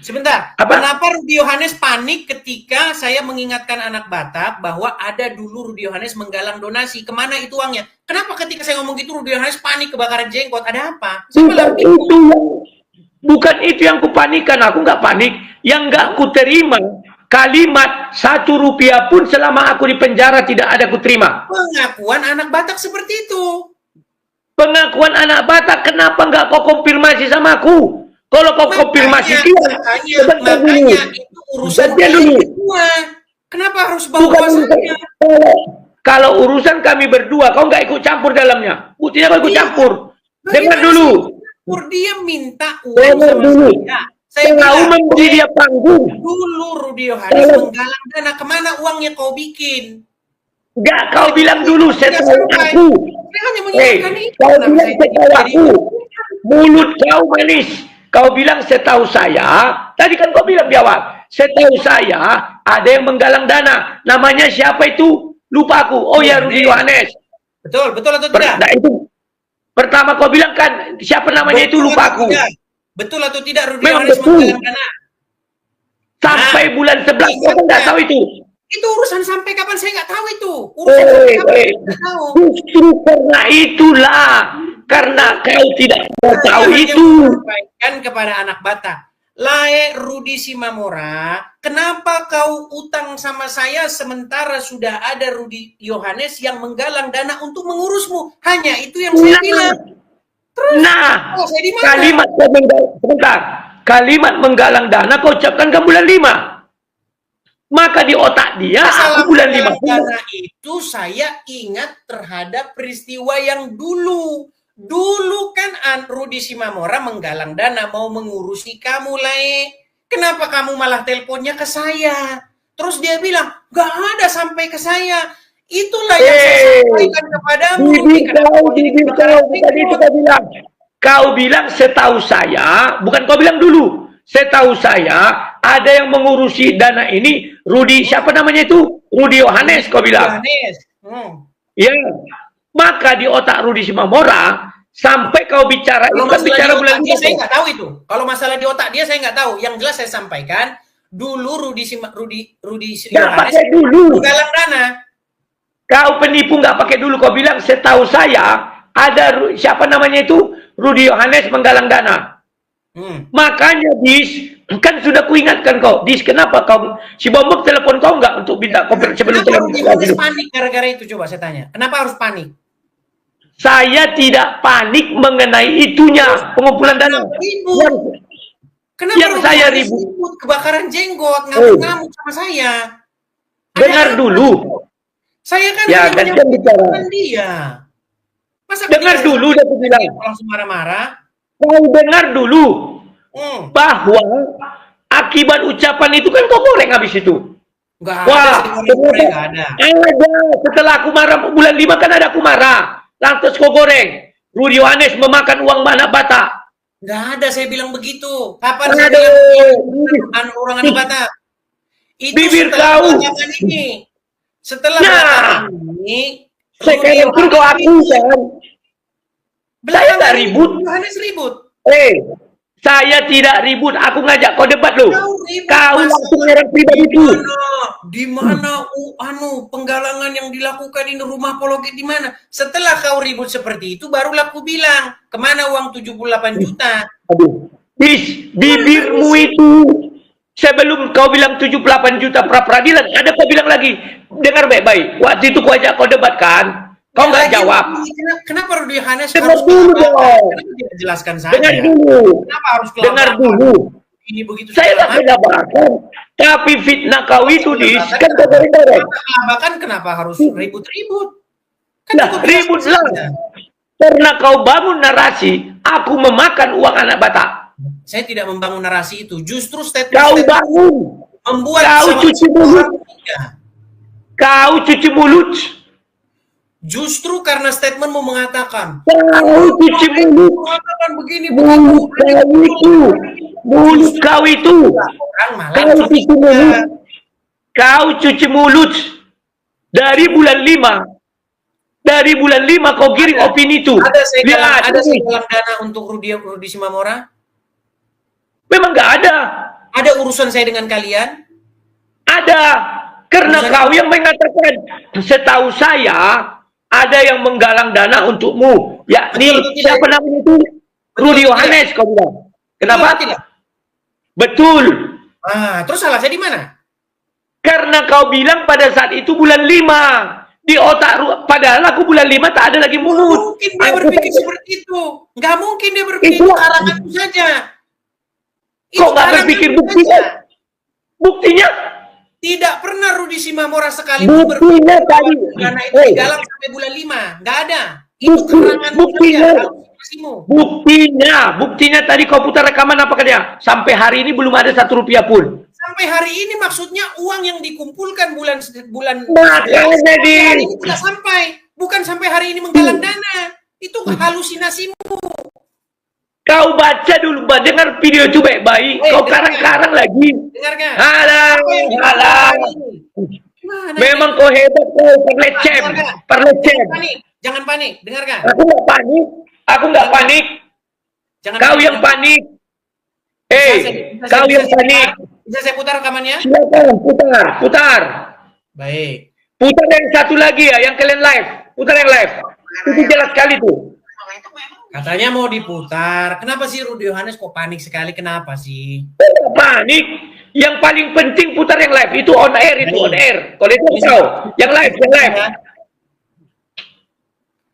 Sebentar. Kenapa Rudy Yohanes panik ketika saya mengingatkan anak Batak bahwa ada dulu Rudy Yohanes menggalang donasi? Kemana itu uangnya? Kenapa ketika saya ngomong gitu Rudy Yohanes panik kebakaran jenggot? Ada apa? Bukan itu yang kupanikan. Aku nggak panik. Yang nggak kuterima kalimat 1 rupiah pun selama aku di penjara tidak ada kuterima. Pengakuan anak Batak seperti itu. Pengakuan anak Batak, kenapa nggak kau konfirmasi sama aku? Kalau kau konfirmasi makanya itu urusan kami berdua. Kenapa harus bawa saya? Kalau urusan kami berdua, kau nggak ikut campur dalamnya. Buktinya kau ikut campur. Dengar dulu. Dia minta uang sama saya. Tahu memberi dia panggung. Dulu Rudy Yohanes menggalang dana, kemana uangnya kau bikin? Enggak, kau bilang dulu setahu aku. Kau bilang setahu aku. Mulut kau manis. Kau bilang setahu saya. Tadi kan kau bilang di awal. Setahu saya ada yang menggalang dana. Namanya siapa itu? Lupa aku. Oh ya, Rudy Yohanes. Betul atau tidak? Nah, itu pertama kau bilang kan siapa namanya itu, lupa aku. Betul atau tidak Rudy Yohanes menggalang dana? Sampai bulan 11 kau nggak tahu itu. Itu urusan sampai kapan saya nggak tahu itu. Urusan sampai kapan saya nggak tahu. Justru karena itulah karena kau tidak mau tahu Saya hanya itu. menyampaikan kepada anak Batak, Lae Rudi Simamora, kenapa kau utang sama saya sementara sudah ada Rudi Yohanes yang menggalang dana untuk mengurusmu? Hanya itu yang saya bilang. Nah, Oh, saya di mana? kalimat menggalang dana kau ucapkan ke bulan 5. Maka di otak dia Masalah aku bulan 5. dana itu saya ingat terhadap peristiwa yang dulu. Dulu kan Rudi Simamora menggalang dana mau mengurusi kamu, Lae. Kenapa kamu malah teleponnya ke saya? Terus dia bilang, gak ada sampai ke saya. Itulah yang saya sampaikan kepadamu. Bibir kau, tadi itu kau bilang. Kau bilang setahu saya, bukan kau bilang dulu. Setahu saya, ada yang mengurusi dana ini, Rudi, siapa namanya itu? Rudi Yohanes, kau bilang. Yohanes. Ya, maka di otak Rudi Simamora, sampai kau bicara, Kalau itu masalah bicara di bulan otak dia, 5. saya nggak tahu itu. Kalau masalah di otak dia, saya nggak tahu. Yang jelas saya sampaikan, dulu Rudi Nggak Yohanes pakai dulu. menggalang dana. Kau penipu nggak pakai dulu. Kau bilang setahu saya ada siapa namanya itu Rudi Yohanes menggalang dana. Makanya Dis, kan sudah kuingatkan kau. Dis, kenapa kau si Bombok telepon kau nggak untuk minta koper sebelum Kenapa Rudi Yohanes telepon? panik gara-gara itu? Coba saya tanya. Kenapa harus panik? Saya tidak panik mengenai itunya pengumpulan dana. Ribut. Kenapa Yang Rudi saya Yohanes ribut. kebakaran jenggot, ngamuk-ngamuk sama saya? Dengar Ada apa? dulu. Saya kan Ya, hanya gantian bicara. menyampaikan dia. Masa Dengar ketika dulu, saya dia bilang. langsung marah-marah? Kau dengar dulu bahwa akibat ucapan itu kan kau goreng habis itu. Nggak ada, Wah, saya goreng, nggak ada. Ada. Setelah aku marah bulan 5 kan ada aku marah. Lantas kau goreng. Rudi Yohanes memakan uang anak Batak. Nggak ada, saya bilang begitu. Kapan saya Aduh. bilang orang anak Batak? Itu Bibir setelah kau. belakangan ini. Setelah Nah. belakangan ini, Sekarang pun kau akukan. Saya nggak ribut. Yohanes ribut. Saya tidak ribut. Aku ngajak kau debat loh. Ribut, Kau Mas. langsung nyerang pribadi itu. Di mana penggalangan yang dilakukan ini rumah Pologet di mana? Setelah kau ribut seperti itu, barulah aku bilang kemana uang 78 juta? Aduh, Bis, bibirmu itu sebelum kau bilang 78 juta pra peradilan, ada kau bilang lagi, dengar baik-baik. Waktu itu kau ajak kau debat kan, kau nggak jawab. Kenapa Rudi Yohanes Dengar harus dulu dong. Kenapa tidak jelaskan saja? Dengar dulu, Kenapa harus dengar kelabakan? dulu. Ini begitu Saya segala tak macam. kelabakan, tapi fitnah kau itu Dis, kan kau goreng-goreng. Kelabakan kenapa harus ribut-ribut? Kan Nah, cukup ribut jelas lah. saja. Karena kau bangun narasi, aku memakan uang anak Batak. Saya tidak membangun narasi itu. Justru Kau statement bangun, membuat kau sama- cuci mulut, kau cuci mulut, Justru karena statementmu mengatakan kau cuci mulut. mengatakan begini Mulut kau itu, orang malah kau cuci mulut, kau cuci mulut dari bulan 5, kau kirim opini itu. ada saya Lihat, galang dana untuk Rudi Simamora. memang nggak ada, Ada urusan saya dengan kalian. ada, karena Urusan- kau yang mengatakan, setahu saya ada yang menggalang dana untukmu, yakni Betul atau tidak? siapa namanya itu, Rudi atau Yohanes, kau bilang. Kenapa? Betul atau tidak? Betul. Terus salah saya di mana? Karena kau bilang pada saat itu bulan 5. Di otak, padahal aku bulan 5 tak ada lagi mulut. Mungkin dia Aku berpikir tak- seperti itu. Nggak mungkin dia berpikir itu Itulah. karanganku saja. Kok nggak karanganku berpikir saja. buktinya? Buktinya? Tidak pernah Rudi Simamora sekali Buktinya tadi. dana itu digalang sampai bulan 5. Nggak ada. Itu Bukti- karanganmu buktinya. saja, halusinasimu. Buktinya tadi kau putar rekaman apa katanya? Sampai hari ini belum ada 1 rupiah pun. Sampai hari ini maksudnya uang yang dikumpulkan bulan Makanya, sampai hari Din. ini tidak sampai, bukan sampai hari ini menggalang dana. Itu halusinasimu. Kau baca dulu, dengar video itu baik-baik. Kau dengar. karang-karang lagi. Dengarkan. Alah, Apa yang dilakukan alah. hari ini? Gimana Memang ini? kau hebat, kau perlecem. Perlecem. Jangan panik, jangan panik. Dengarkan. Aku nggak panik. Aku nggak panik. Jangan Kau panik, yang jangan- panik. Bisa Kau yang panik. Bisa saya putar rekamannya? Silakan, putar. Baik. Putar yang satu lagi ya, yang kalian live. Putar yang live. Itu jelas sekali tuh. Itu memang Katanya mau diputar. Kenapa sih Rudy Yohanes kok panik sekali? Kenapa sih? Panik. Yang paling penting putar yang live itu on air, itu on air. Kalau itu tahu, yang live, yang live.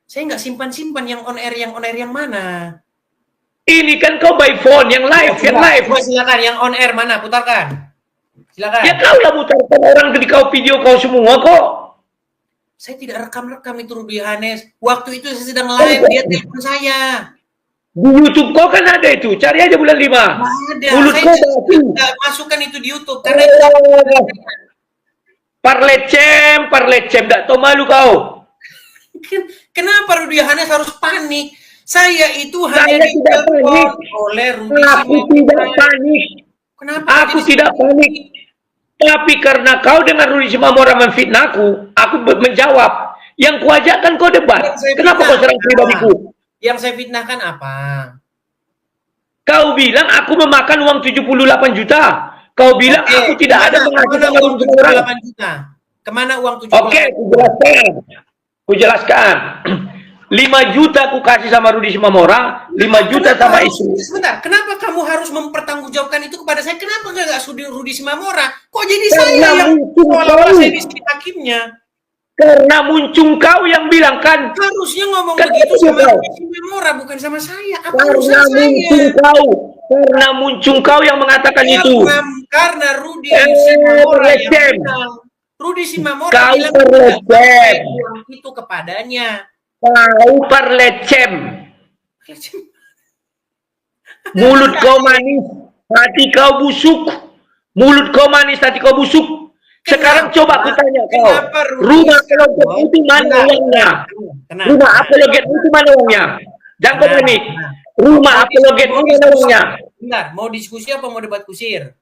Saya nggak simpan-simpan yang on air yang mana? Ini kan kau by phone, yang live, yang live. Silakan, yang on air mana? Putarkan. Silakan. Ya kau lah putarkan orang di kau video kau semua kok. Saya tidak rekam-rekam itu Rudy Yohanes. Waktu itu saya sedang live, dia telepon saya. Di YouTube kau kan ada itu, cari aja bulan 5. Ada. Mulut Saya kau tidak masukkan itu di YouTube karena itu Parlecem, tak tahu malu kau. Kenapa Rudy Yohanes harus panik? Saya itu Saya hanya tidak panik. oleh Rudy Aku tidak panik. Kenapa? Aku tidak panik. Tapi karena kau dengan Rudy Simamora memfitnahku, aku menjawab. Yang kuajakkan kau debat. Kenapa kau serang pribadiku? Yang saya fitnahkan apa? Kau bilang aku memakan uang 78 juta. Kau bilang aku tidak ada penghasilan uang untuk orang. 78 juta. Kemana uang 78 Oke, kujelaskan. 5 juta aku kasih sama Rudy Simamora, 5 juta sama istri. Sebentar, kenapa kamu harus mempertanggungjawabkan itu kepada saya? Kenapa nggak Rudy Simamora? Kok jadi Karena saya yang muncul seolah-olah kau. saya di hakimnya? Karena muncul kau yang bilang kan. Harusnya ngomong Kan begitu itu sama kau. Rudy Simamora, bukan sama saya. Apa Karena urusan muncul saya? kau. Karena muncul kau yang mengatakan itu. Karena Rudy Simamora yang Lecem. bilang. Rudy Simamora Kau bilang terlecem. uang itu kepadanya. Kau parlecem. Mulut kau manis, hati kau busuk. Mulut kau manis, hati kau busuk. Sekarang coba aku tanya kau, rumah apologet itu mana uangnya? Rumah apologet itu mana uangnya? Jangan kau panik. Rumah apologet itu mana uangnya? Bentar, mau diskusi apa mau debat kusir?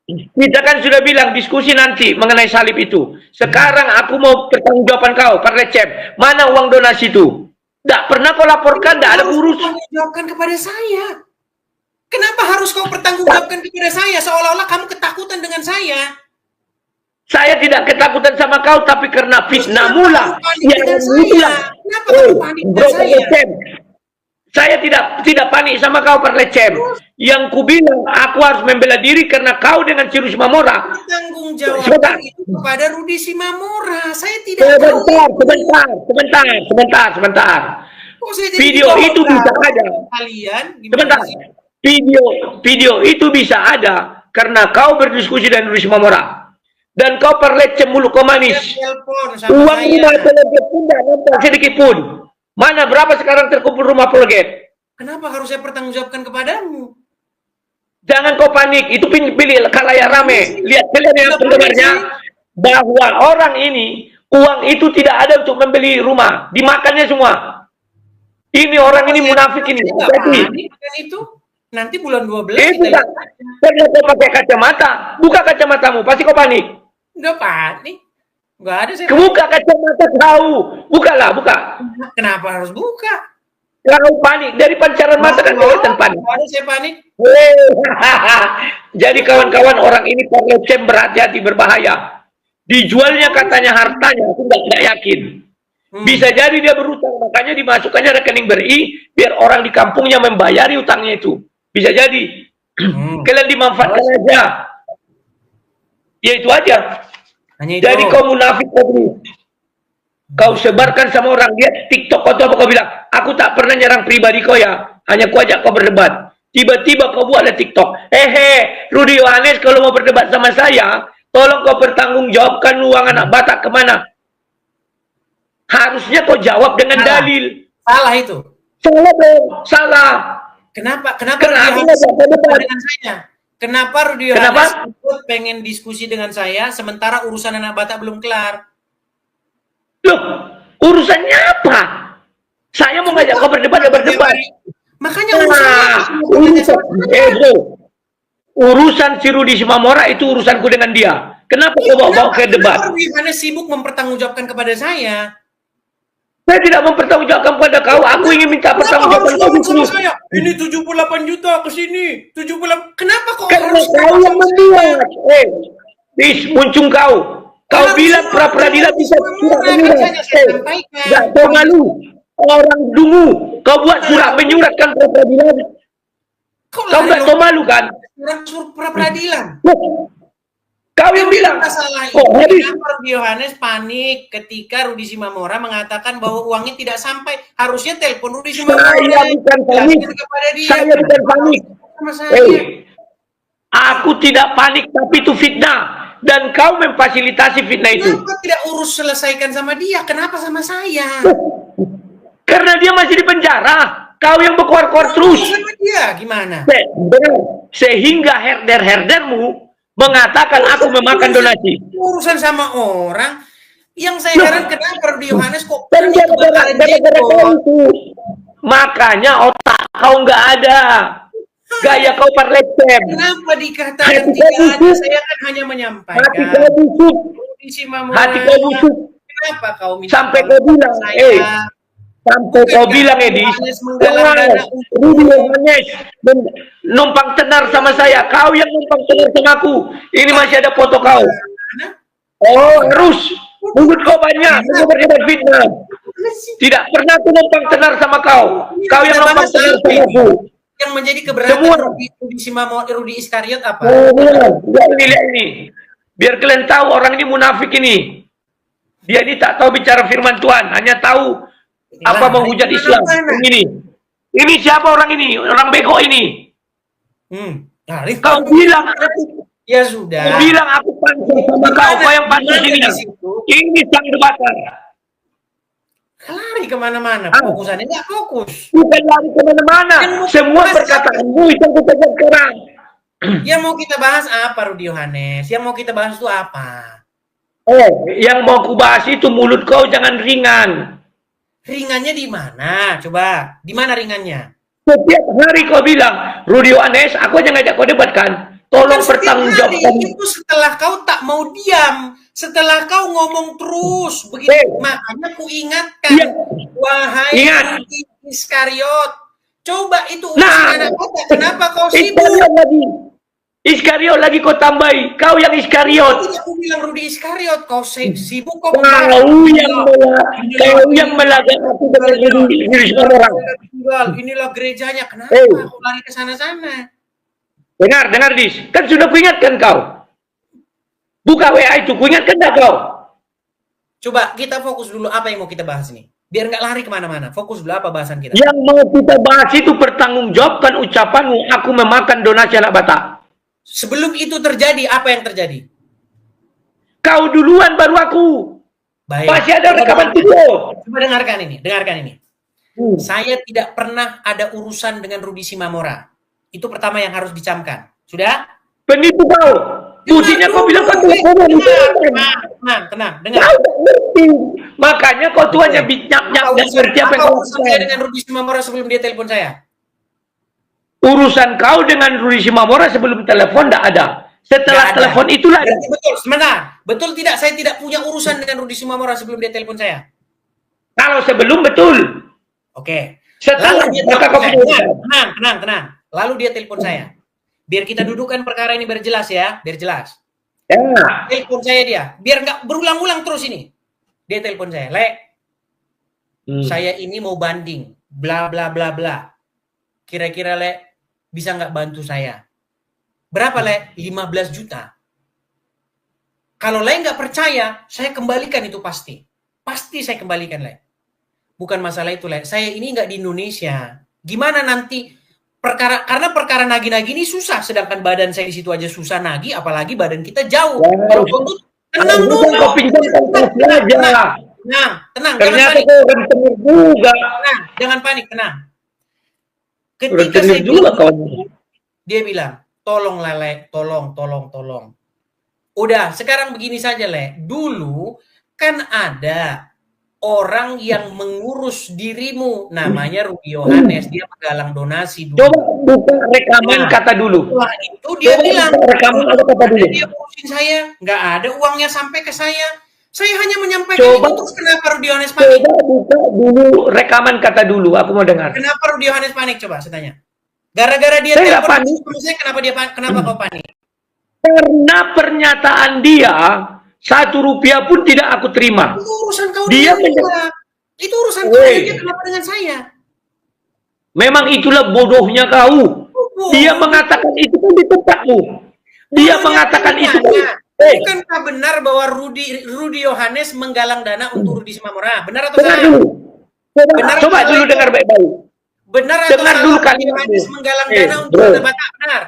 Kita kan sudah bilang diskusi nanti mengenai salib itu. Sekarang aku mau pertanggungjawaban kau, parlecem. Mana uang donasi itu? Tidak pernah kau laporkan, tidak ada urus. Pertanggungjawabkan kepada saya. Kenapa harus kau pertanggungjawabkan kepada saya? Seolah-olah kamu ketakutan dengan saya. Saya tidak ketakutan sama kau, tapi karena fitnah mula. Yang mula. Kenapa kamu panik dengan saya? Saya tidak panik sama kau, parlecem. Yang ku bilang, aku harus membela diri karena kau dengan Rudy Simamora. Pertanggungjawabkan itu kepada Rudy Simamora. Saya tidak tahu. Sebentar. Kok saya jadi Video dijawab itu bisa tahu? ada. Kalian gimana Sebentar. sih? Video itu bisa ada karena kau berdiskusi dengan Rudy Simamora. Dan kau parlecem mulut kau manis. Telepon sama Uang saya. rumah apologet pun tidak nampak sedikit pun. Mana berapa sekarang terkumpul rumah apologet? Kenapa harus saya pertanggungjawabkan kepadamu? Jangan kau panik, itu pilih kalayak rame. Lihat kalian yang pendengarnya bahwa orang ini uang itu tidak ada untuk membeli rumah, dimakannya semua. Ini orang ini munafik ini. Jadi itu nanti bulan 12 kita bukan. Karena kau pakai kacamata, buka kacamatamu, pasti kau panik. enggak panik. Enggak ada saya. Buka kacamata kau, bukalah, buka. Kenapa harus buka? Kau panik dari pancaran mata kan kelihatan panik. Ada saya panik. Jadi kawan-kawan orang ini parlecem berhati-hati berbahaya. Dijualnya katanya hartanya, aku tidak yakin. Bisa jadi dia berutang, makanya dimasukkannya rekening BRI biar orang di kampungnya membayari utangnya itu. Bisa jadi. Kalian dimanfaatkan aja. Ya itu aja. Hanya itu. Jadi kau munafik tadi. Kau sebarkan sama orang dia TikTok atau apa kau bilang, aku tak pernah nyerang pribadi kau ya, hanya ku ajak kau berdebat. Tiba-tiba kau buatlah TikTok. Rudy Yohanes kalau mau berdebat sama saya, tolong kau pertanggungjawabkan uang anak Batak kemana? Harusnya kau jawab dengan dalil. Salah itu. Salah dong, salah. Kenapa Karena Rudy aku Yohanes nggak debat dengan saya? Kenapa Rudy Yohanes pengen diskusi dengan saya sementara urusan anak Batak belum kelar? Loh, urusannya apa? Saya mau ngajak kau berdebat, ya berdebat. Makanya urusan si Rudy Simamora itu urusanku dengan dia. Kenapa kau bawa ke debat? Kenapa Rudy Yohanes sibuk mempertanggungjawabkan kepada saya? Saya tidak mempertanggungjawabkan kepada kau. Aku ingin minta pertanggungjawaban kau sama saya. Ini 78 juta ke sini. 78. Kenapa kok karena harus kau yang membuat. Muncul kau. Kau bilang pra peradilan bisa tidak menyerah. Tidak tahu malu. Orang dungu. kau buat surat menyuratkan pra peradilan. Kau nggak tahu malu kan? Surat pra peradilan. Kau yang bilang. Masalah Oh, ini, habis. kenapa Rudi Yohanes panik ketika Rudi Simamora mengatakan bahwa uangnya tidak sampai? Harusnya telepon Rudi Simamora. Saya bukan panik. Kepada dia. Saya bukan panik. Sama saya. Aku tidak panik, tapi itu fitnah. Dan kau memfasilitasi fitnah itu. Kenapa tidak urus selesaikan sama dia? Kenapa sama saya? Karena dia masih di penjara. Kau yang berkuar-kuar terus. Sama dia gimana? Sehingga herder-herdermu mengatakan aku memakan donasi. Urusan sama orang yang saya heran kenapa Rudi Yohanes kok Gara-gara kau itu. Makanya otak kau nggak ada. Gaya kau parlesem. Kenapa dikatakan tidak ada? Saya kan hanya menyampaikan. Hati kau busuk. Rudi Simamora. Hati kau busuk. Kenapa kau minta Sampai kau bilang, sampai kau bilang, Edis, Rudi Yohanes numpang tenar sama saya. Kau yang numpang tenar sama aku. Ini masih ada foto kau. Oh, harus. Mulut kau banyak. Kau berdebat fitnah. Tidak pernah aku numpang tenar sama kau. Kau yang numpang tenar sama aku. Yang menjadi keberatan Rudi Simamora, Rudi Iskariot apa? Oh, lihat ini. Biar kalian tahu orang ini munafik ini. Dia ini tak tahu bicara firman Tuhan, hanya tahu apa menghujat Islam. Ini siapa orang ini? Orang bego ini. Kau bilang ya sudah. Kau bilang aku pantas sama kau yang pantas ini. Ini sang debater. Lari kemana-mana, fokusannya nggak fokus. Bukan lari kemana-mana. Semua perkataanmu itu aku pegang sekarang. Yang mau kita bahas apa, Rudi Yohanes? Yang mau kita bahas itu apa? Yang mau ku bahas itu mulut kau jangan ringan. Ringannya di mana? Coba, di mana ringannya? Setiap hari kau bilang, Rudi Yohanes, aku aja ngajak kau debatkan. Tolong pertanggungjawabkan. Itu setelah kau tak mau diam. Setelah kau ngomong terus begitu, makanya ku ingatkan, wahai Rudi Iskariot, coba itu urusan anak kota, kenapa kau sibuk? Iskariot lagi kau tambahi, kau yang Iskariot. Tidak, aku bilang Rudi Iskariot, kau sibuk kau yang melagak aku dengan diri semua orang. Inilah gerejanya, kenapa kau lari ke sana-sana? Dengar Dis, kan sudah kuingatkan kau. Buka WA itu, kuingatkan tak kau? Coba kita fokus dulu apa yang mau kita bahas nih. Biar nggak lari kemana-mana. Fokus dulu apa bahasan kita. Yang mau kita bahas itu pertanggungjawabkan ucapanmu, aku memakan donasi anak Batak. Sebelum itu terjadi, apa yang terjadi? Kau duluan baru aku. Baik. Masih ada rekaman video. Coba dengarkan ini. Saya tidak pernah ada urusan dengan Rudi Simamora. Itu pertama yang harus dicamkan. Sudah? Penipu kau. Buktinya kau bilang kau tenang, dengar. Makanya kau tuanya nyap-nyap dan ngerti apa yang kau saya dengan Rudi Simamora sebelum dia telepon saya. Urusan kau dengan Rudi Simamora sebelum telepon tidak ada. Setelah telepon itulah ada. Betul, sebentar. Betul tidak? Saya tidak punya urusan dengan Rudi Simamora sebelum dia telepon saya. Kalau sebelum betul. Oke. Setelah maka kau punya. Tenang. Lalu dia telepon saya. Biar kita dudukkan perkara ini biar jelas ya, biar jelas. Telepon saya dia, biar nggak berulang-ulang terus ini. Dia telepon saya, saya ini mau banding, bla bla bla bla. Kira-kira bisa nggak bantu saya? Berapa 15 juta. Kalau nggak percaya, saya kembalikan itu pasti. Pasti saya kembalikan Bukan masalah itu saya ini nggak di Indonesia. Gimana nanti? Karena perkara nagih-nagih ini susah, sedangkan badan saya di situ aja susah nagih, apalagi badan kita jauh. Tenang dulu. Tenang. Ternyata kau rentenir juga. Jangan panik, tenang. Ketika saya bilang, dia bilang, tolong tolong. Udah, sekarang begini saja dulu kan ada orang yang mengurus dirimu, namanya Rudi Yohanes, dia menggalang donasi dulu. Coba buka rekaman kata dulu. Wah, itu dia bilang, rekaman kata dulu. Dia urusin saya, nggak ada uangnya sampai ke saya. Saya hanya menyampaikan itu, terus kenapa Rudi Yohanes panik? Coba buka dulu rekaman kata dulu, aku mau dengar. Kenapa Rudi Yohanes panik? Coba saya tanya. Gara-gara dia telepon saya, kenapa kau panik? Karena pernyataan dia, 1 rupiah pun tidak aku terima. Itu urusan kau dia itu urusan kau, dia kenapa dengan saya? Memang itulah bodohnya kau. Dia mengatakan itu kan di tempatmu. Dia mengatakan itu kan. Bukankah benar bahwa Rudi Yohanes menggalang dana untuk Rudi Simamora? Benar atau Dengar salah? dulu. Benar Coba atau dulu salah? dengar baik-baik. Benar atau Dengar salah dulu Rudi kalimatmu. Yohanes menggalang dana untuk bro. anak Batak? Benar.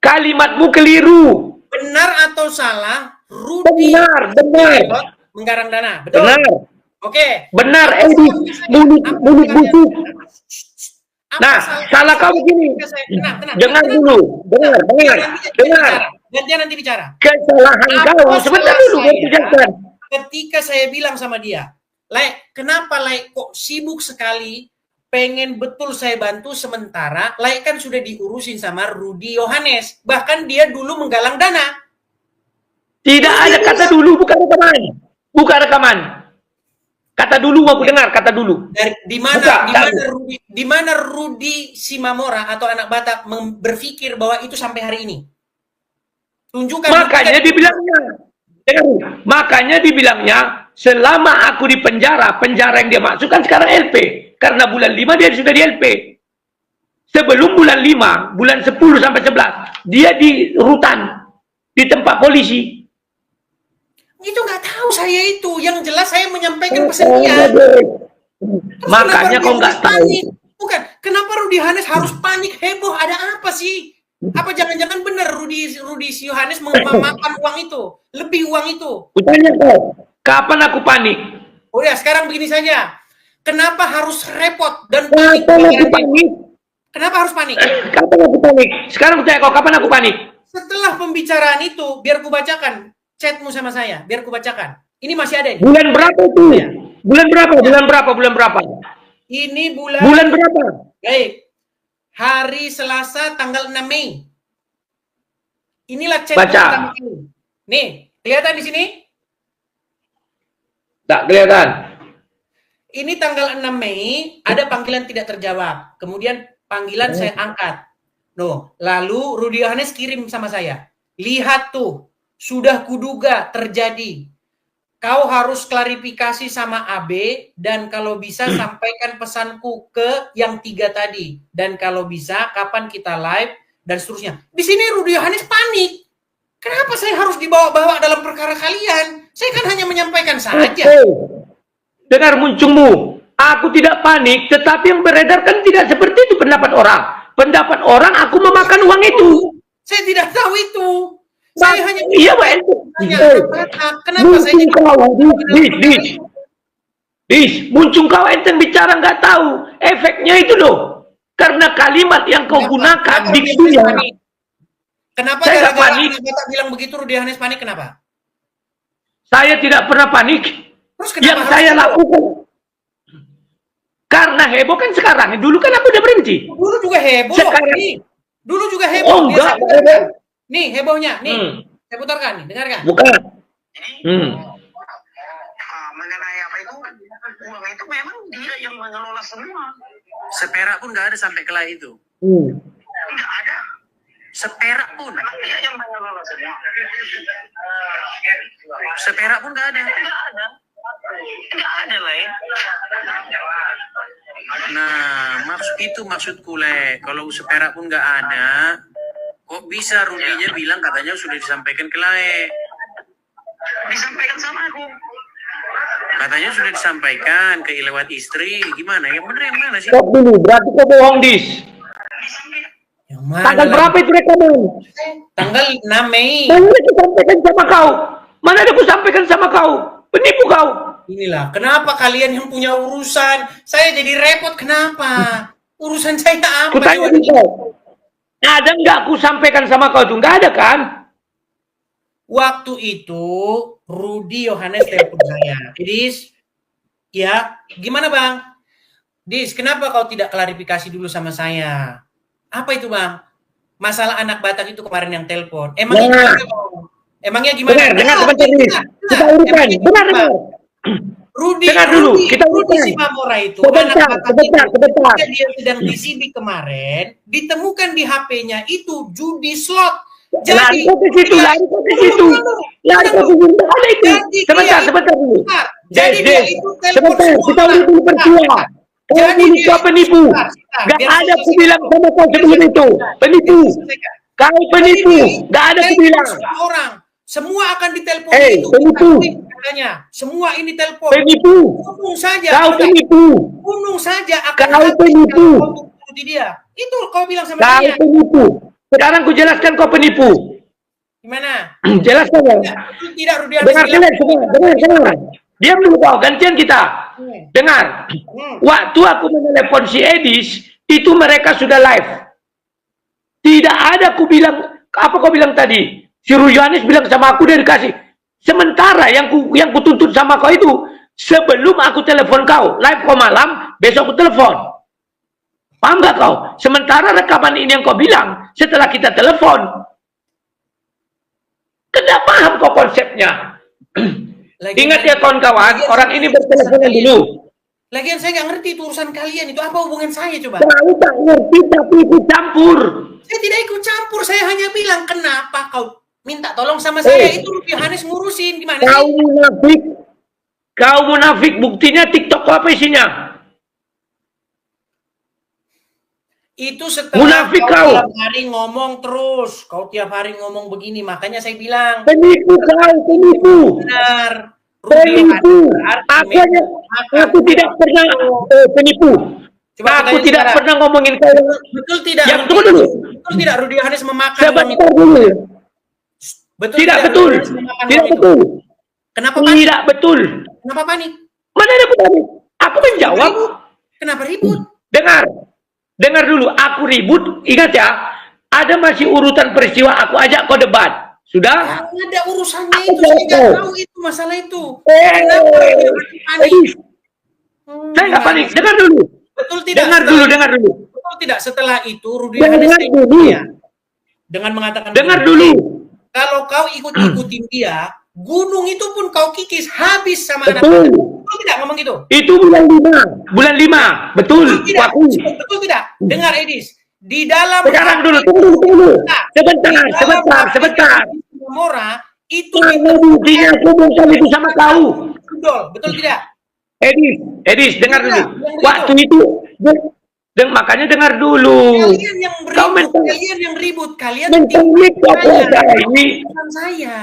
Kalimatmu keliru. Benar atau salah Rudi Benar. menggalang dana? Betul. Benar. Oke. Benar, Apa Edi. salahnya saya? Mulut Apa busuk. Apa Nah, salahnya salah saya kau begini. ketika saya- Tenang. Dengar dulu. Dengar. Gantian nanti bicara. Kesalahan Apa kau. Sebentar salah dulu, saya? baru jelaskan. Ketika saya bilang sama dia, Lek, kenapa Lek kok sibuk sekali, pengen betul saya bantu, sementara Lek kan sudah diurusin sama Rudi Yohanes, bahkan dia dulu menggalang dana. Tidak ada kata dulu, bukan rekaman. Bukan rekaman. Kata dulu aku dengar, kata dulu. Di mana Rudi Simamora atau anak Batak berpikir bahwa itu sampai hari ini? Tunjukkan. Makanya dibilangnya, selama aku di penjara yang dia masukkan sekarang LP. Karena bulan 5 dia sudah di LP. Sebelum bulan 5, bulan 10 sampai 11, dia di rutan, di tempat polisi. Itu nggak tahu saya itu. Yang jelas saya menyampaikan pesan dia. Makanya kau nggak tahu. Bukan. Kenapa Rudi Yohanes harus panik heboh? Ada apa sih? Apa jangan-jangan benar Rudi Yohanes memakan uang itu? Lebih uang itu? Kutanya kau, kapan aku panik? Oh ya, sekarang begini saja. Kenapa harus repot dan panik? Kapan aku panik? Kenapa harus panik? Kapan aku panik? Sekarang kutanya kau, kapan aku panik? Setelah pembicaraan itu, biar ku bacakan chatmu sama saya, biar ku bacakan. Ini masih ada ini. Bulan berapa itu? Ya. Bulan berapa? Ini Bulan berapa? Baik. Hari Selasa tanggal 6 Mei. Inilah chat Baca. pertama kali. Nih, kelihatan di sini? Tak kelihatan. Ini tanggal 6 Mei, ada panggilan tidak terjawab. Kemudian panggilan saya angkat. No, lalu Rudi Yohanes kirim sama saya. Lihat tuh, sudah kuduga terjadi. Kau harus klarifikasi sama AB dan kalau bisa sampaikan pesanku ke yang 3 tadi. Dan kalau bisa kapan kita live dan seterusnya. Di sini Rudi Yohanes panik. Kenapa saya harus dibawa-bawa dalam perkara kalian? Saya kan hanya menyampaikan saja. Dengar muncungmu. Aku tidak panik, tetapi yang beredar kan tidak seperti itu pendapat orang. Pendapat orang aku memakan uang itu. Saya tidak tahu itu. Saya hanya iya, Pak. kenapa saya jadi muncung kau enteng bicara nggak tahu. Efeknya itu loh. Karena kalimat yang kau gunakan diksinya. Kenapa saya gara-gara panik. Batak bilang begitu Rudi Yohanes panik, kenapa? Saya tidak pernah panik. Terus kenapa Yang saya lakukan karena heboh kan sekarang. Dulu kan aku udah berhenti. Dulu juga heboh. Sekarang. Nih. Dulu juga heboh. Oh enggak. Nih hebohnya. Nih. Saya putarkan nih. Dengarkan. Bukan. Mengenai apa itu, uang itu memang dia yang mengelola semua. Seperak pun nggak ada sampai kelak itu. Nggak ada. Seperak pun. Memang dia yang mengelola semua. Seperak pun nggak ada. Nggak ada lah ya. Nah, maksudku Le, kalau seperak pun nggak ada, kok bisa Rudinya bilang katanya sudah disampaikan ke Lae? Disampaikan sama aku. Katanya sudah disampaikan ke lewat istri, gimana? Yang bener yang mana sih? Stop dulu, berarti kau bohong, Dis. Yang mana Tanggal lagi? berapa itu rekaman? Tanggal 6 Mei. Mana ada aku sampaikan sama kau? Mana ada aku sampaikan sama kau? Penipu kau. Inilah, kenapa kalian yang punya urusan? Saya jadi repot, kenapa? Urusan saya apa? Kutanya kau. Ada nggak aku sampaikan sama kau itu? Nggak ada kan? Waktu itu Rudi Yohanes telepon saya. Dis, ya gimana Bang? Dis, kenapa kau tidak klarifikasi dulu sama saya? Apa itu Bang? Masalah anak Batak itu kemarin yang telepon. Emangnya gimana? Emangnya gimana? Dengar sebentar ini. Kita urutkan. Benar. Rudi Simamora itu sebentar. Dia sedang disidik kemarin, ditemukan di HP-nya itu judi slot. Lari ke situ. Sebentar dulu. Jadi dia itu telepon sebentar, kita urut dulu peristiwa. Jadi kau penipu. Gak ada aku bilang sama kau sebelum itu. Penipu. Kau penipu. Gak ada aku bilang. Orang semua akan ditelepon Hey, penipu. katanya. Semua ini telepon. Penipu. Gunung saja. Kau penipu. Gunung saja akan Kau habis penipu. kalau kau ikuti dia. Itu kau bilang sama Kau dia. penipu. Sekarang ku jelaskan kau penipu. Gimana? Jelaskan ya. Tidak Rudianes Dengar bilang. kalian semua. Dengar. Diam dulu kau. Gantian kita. Dengar. Waktu aku menelepon si Edis, itu mereka sudah live. Tidak ada aku bilang, apa kau bilang tadi? Si Rudianes bilang sama aku dia dikasih. Sementara yang ku tuntut sama kau itu, sebelum aku telepon kau, live kau malam, besok aku telepon. Paham gak kau? Sementara rekaman ini yang kau bilang, setelah kita telepon. Tidak paham kau konsepnya. Ingat ya kawan-kawan, orang ini berteleponan dulu. Lagian saya nggak ngerti itu urusan kalian. Itu apa hubungan saya coba? Kau tak ngerti tapi ikut campur. Saya tidak ikut campur. Saya hanya bilang, kenapa kau minta tolong sama saya? Itu Yohanes ngurusin. Gimana Kau sih? munafik. Kau munafik. Buktinya TikTok kau apa isinya? Itu setelah Munafik kau kau. tiap hari ngomong terus. Kau tiap hari ngomong begini. Makanya saya bilang, Penipu kau, penipu. benar. Penipu. Yohanes Aku tidak pernah penipu. Coba Aku kalian tidak sekarang. pernah ngomongin kau. Betul tidak? Yang tunggu dulu. Betul tidak Rudy Yohanes memakan uang Sebentar itu? dulu. Betul Tidak Rudy betul. Yohanes memakan Tidak uang itu? betul. Kenapa panik? Tidak betul. Kenapa panik? Mana ada panik? Aku menjawab. Kenapa ribut? Dengar. Dengar dulu. Aku ribut. Ingat ya. Ada masih urutan peristiwa. Aku ajak kau debat. Sudah? Nggak ada urusannya Aku itu. Saya nggak tahu. tahu itu masalah itu. Kenapa Rudy Yohanes panik? Saya nggak panik. Dengar dulu. Betul tidak? Dengar dulu. Dengar dulu. Betul tidak? Setelah itu Rudy Dengar Yohanes dulu. dia dengan mengatakan Dengar begini, dulu. kalau kau ikut-ikutin dia, gunung itu pun kau kikis habis sama anak. Betul. Betul tidak ngomong gitu? Itu bulan 5. Bulan 5. Betul. Tidak, Aku. betul tidak? Dengar Edis, di dalam Sekarang dulu. Tunggu dulu. di dalam Sebentar. Mora itu Mana buktinya aku bongkar itu sama kau? betul tidak? Edis, dengar dulu. Yang Waktu itu, makanya dengar dulu. Kalian yang Kau ribut, mentang- kalian yang ribut, kalian mentang-mik kau kuasai. bukan saya.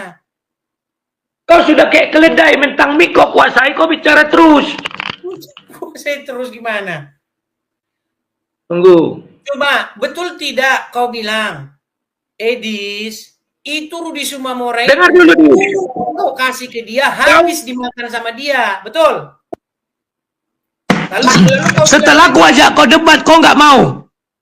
Kau sudah kayak keledai, mentang mik kau kuasai, kau bicara terus. Saya terus gimana? Tunggu. Coba, betul tidak kau bilang, Edis, itu Rudy Sumamora itu Dengar dulu. kau kasih ke dia, habis dimakan sama dia, betul? Lalu kau Setelah bilang, aku ajak kau debat, kau nggak mau.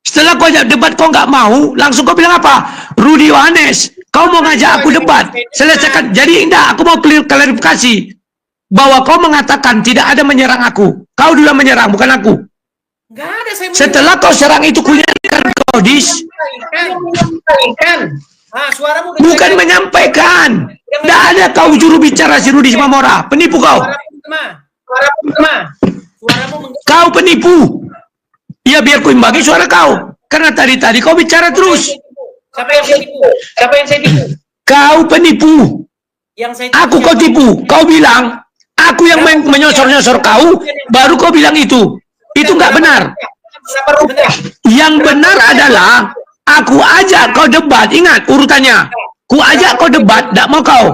Setelah kau ajak debat, kau nggak mau. Langsung kau bilang apa? Rudy Yohanes, kau mau ngajak aku debat. Selesaikan. Jadi indah, aku mau klarifikasi. Bahwa kau mengatakan tidak ada menyerang aku. Kau dulu yang menyerang, bukan aku. nggak ada saya Setelah kau serang itu, kunyatakan kau dis. menyampaikan. Suaramu udah Bukan jelek. menyampaikan. Tidak ada kau juru bicara si Rudy Sumamora. Penipu kau. Suaramu menggema. Kau penipu. Ya biar ku imbangi suara kau. Karena tadi kau bicara terus. Siapa yang saya tipu? Siapa yang saya tipu? Kau penipu. Yang saya Aku kau tipu. Kau bilang, aku yang menyosor-nyosor kau, baru kau bilang itu. Itu nggak benar. Benar. Yang benar adalah, aku ajak kau debat. Ingat urutannya. Ku ajak kau debat, tidak mau kau.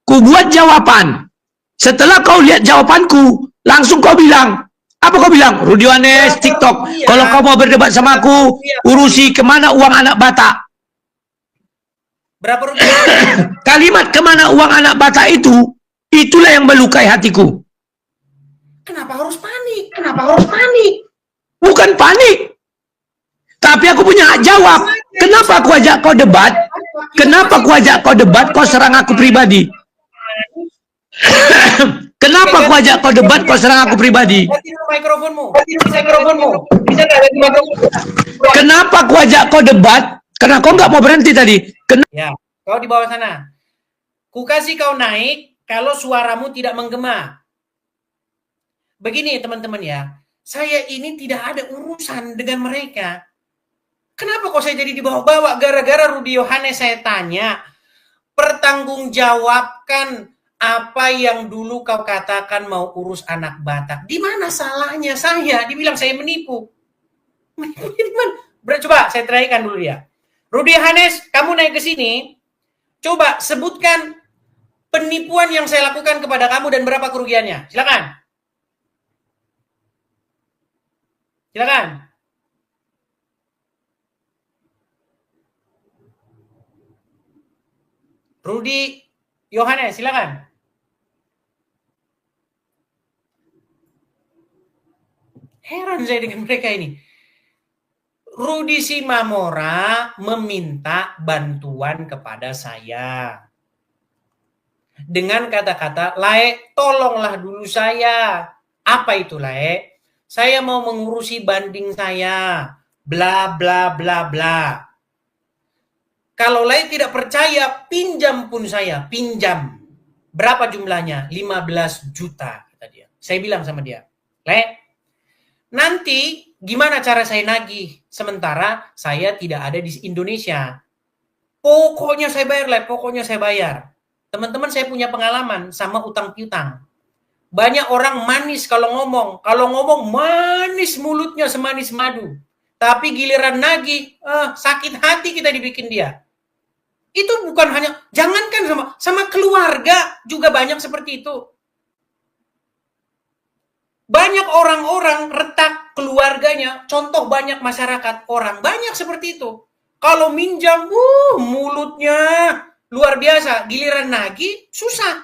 Ku buat jawaban. Setelah kau lihat jawabanku, langsung kau bilang, apa kau bilang? Rudy Yohanes, TikTok. Kalau kau mau berdebat sama aku, urusi kemana uang anak Batak. Berapa rupiah? Kalimat kemana uang anak Batak itu, itulah yang melukai hatiku. Kenapa harus panik? Kenapa harus panik? Bukan panik. Tapi aku punya hak jawab. Kenapa aku ajak kau debat? Kenapa aku ajak kau debat, kau serang aku pribadi? Kenapa aku ajak kau debat, kau serang aku pribadi? Mati dulu mikrofonmu. Bisa nggak lagi mikrofonmu? Kenapa aku ajak kau debat? Karena kau nggak mau berhenti tadi. Ya, kau di bawah sana. Ku kasih kau naik kalau suaramu tidak menggema. Begini teman-teman ya, saya ini tidak ada urusan dengan mereka. Kenapa kok saya jadi dibawa-bawa gara-gara Rudy Yohanes saya tanya? Pertanggungjawabkan apa yang dulu kau katakan mau urus anak Batak, di mana salahnya saya? Dibilang saya menipu. Menipu di mana? Coba saya traikan dulu ya. Rudy Yohanes, kamu naik ke sini, coba sebutkan penipuan yang saya lakukan kepada kamu dan berapa kerugiannya. Silakan. Silakan. Rudy Yohanes, silakan. Heran saya dengan mereka ini. Rudy Simamora meminta bantuan kepada saya. Dengan kata-kata, Lae, tolonglah dulu saya. Apa itu, Lae? Saya mau mengurusi banding saya. Bla, bla, bla, bla. Kalau Lae tidak percaya, pinjam pun saya. Pinjam. Berapa jumlahnya? 15 juta, kata dia. Saya bilang sama dia, Lae, nanti gimana cara saya nagih? Sementara saya tidak ada di Indonesia. Pokoknya saya bayar, Lae. Pokoknya saya bayar. Teman-teman, saya punya pengalaman sama utang piutang. Banyak orang manis kalau ngomong. Kalau ngomong manis mulutnya semanis madu. Tapi giliran nagih, sakit hati kita dibikin dia. Itu bukan hanya, jangankan sama keluarga juga banyak seperti itu. Banyak orang-orang retak keluarganya, contoh banyak masyarakat orang, banyak seperti itu. Kalau minjam, mulutnya luar biasa, giliran nagih, susah.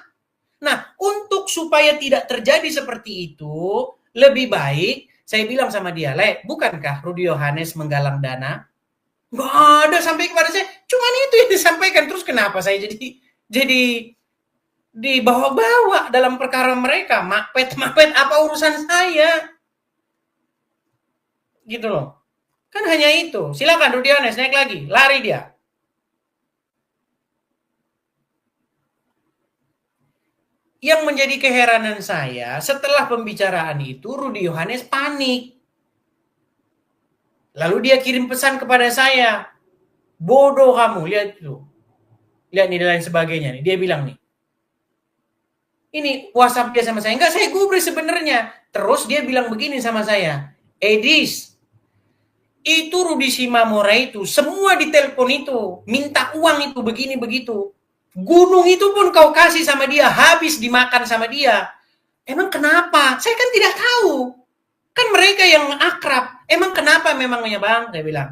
Nah, untuk supaya tidak terjadi seperti itu, lebih baik, saya bilang sama dia, Le, bukankah Rudy Yohanes menggalang dana? Nggak ada sampai kepada saya, cuman itu yang disampaikan. Terus kenapa saya jadi dibawa-bawa dalam perkara mereka? Mapet apa urusan saya? Gitu loh. Kan hanya itu. Silakan Rudy Yohanes naik lagi, lari dia. Yang menjadi keheranan saya, setelah pembicaraan itu Rudy Yohanes panik. Lalu dia kirim pesan kepada saya, bodoh kamu, lihat itu. Lihat nih dan lain sebagainya nih. Dia bilang nih, ini WhatsApp dia sama saya. Enggak, saya gubris sebenarnya. Terus dia bilang begini sama saya, Edis, itu Rudy Simamora itu, semua ditelepon itu, minta uang itu, begini, begitu. Gunung itu pun kau kasih sama dia, habis dimakan sama dia. Emang kenapa? Saya kan tidak tahu. Kan mereka yang akrab. Emang kenapa memangnya Bang? Saya bilang.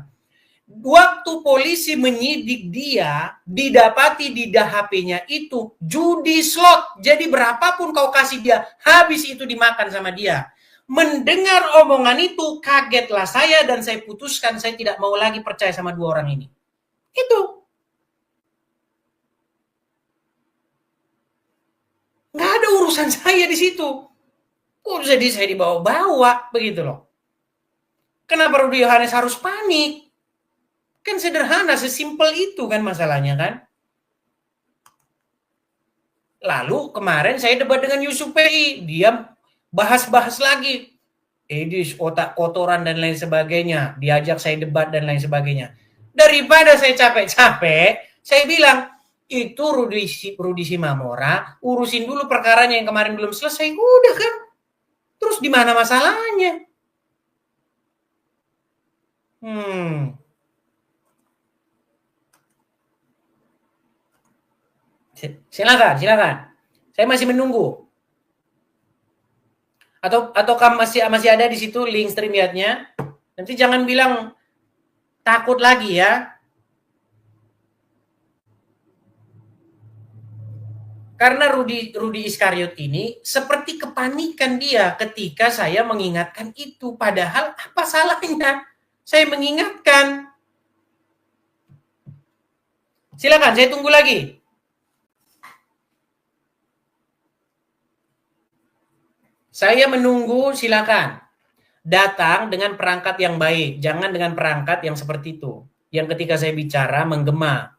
Waktu polisi menyidik dia, didapati di HP-nya itu judi slot. Jadi berapapun kau kasih dia, habis itu dimakan sama dia. Mendengar omongan itu, kagetlah saya dan saya putuskan saya tidak mau lagi percaya sama dua orang ini. Itu. Nggak ada urusan saya di situ. Kok jadi saya dibawa-bawa begitu loh. Kenapa Rudy Yohanes harus panik? Kan sederhana, sesimpel itu kan masalahnya kan. Lalu kemarin saya debat dengan Yusuf PI, dia bahas-bahas lagi. Edis, otak kotoran dan lain sebagainya. Diajak saya debat dan lain sebagainya. Daripada saya capek-capek, saya bilang, itu Rudy Simamora, urusin dulu perkaranya yang kemarin belum selesai, udah kan. Terus di mana masalahnya? Silakan. Saya masih menunggu. Atau kamu masih ada di situ link StreamYard-nya? Nanti jangan bilang takut lagi ya. Karena Rudy Iskariot ini seperti kepanikan dia ketika saya mengingatkan itu. Padahal apa salahnya saya mengingatkan? Silakan, saya tunggu lagi. Saya menunggu, silakan. Datang dengan perangkat yang baik. Jangan dengan perangkat yang seperti itu. Yang ketika saya bicara menggema.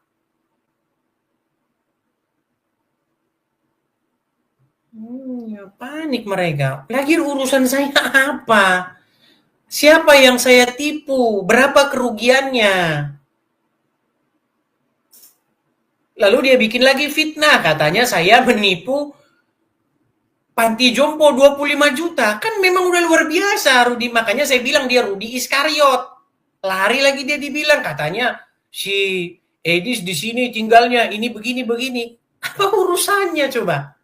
Panik mereka. Lagi urusan saya apa? Siapa yang saya tipu? Berapa kerugiannya? Lalu dia bikin lagi fitnah. Katanya saya menipu panti jompo 25 juta. Kan memang udah luar biasa Rudi. Makanya saya bilang dia Rudi Iskariot. Lari lagi dia dibilang katanya si Edis di sini tinggalnya ini begini. Apa urusannya coba?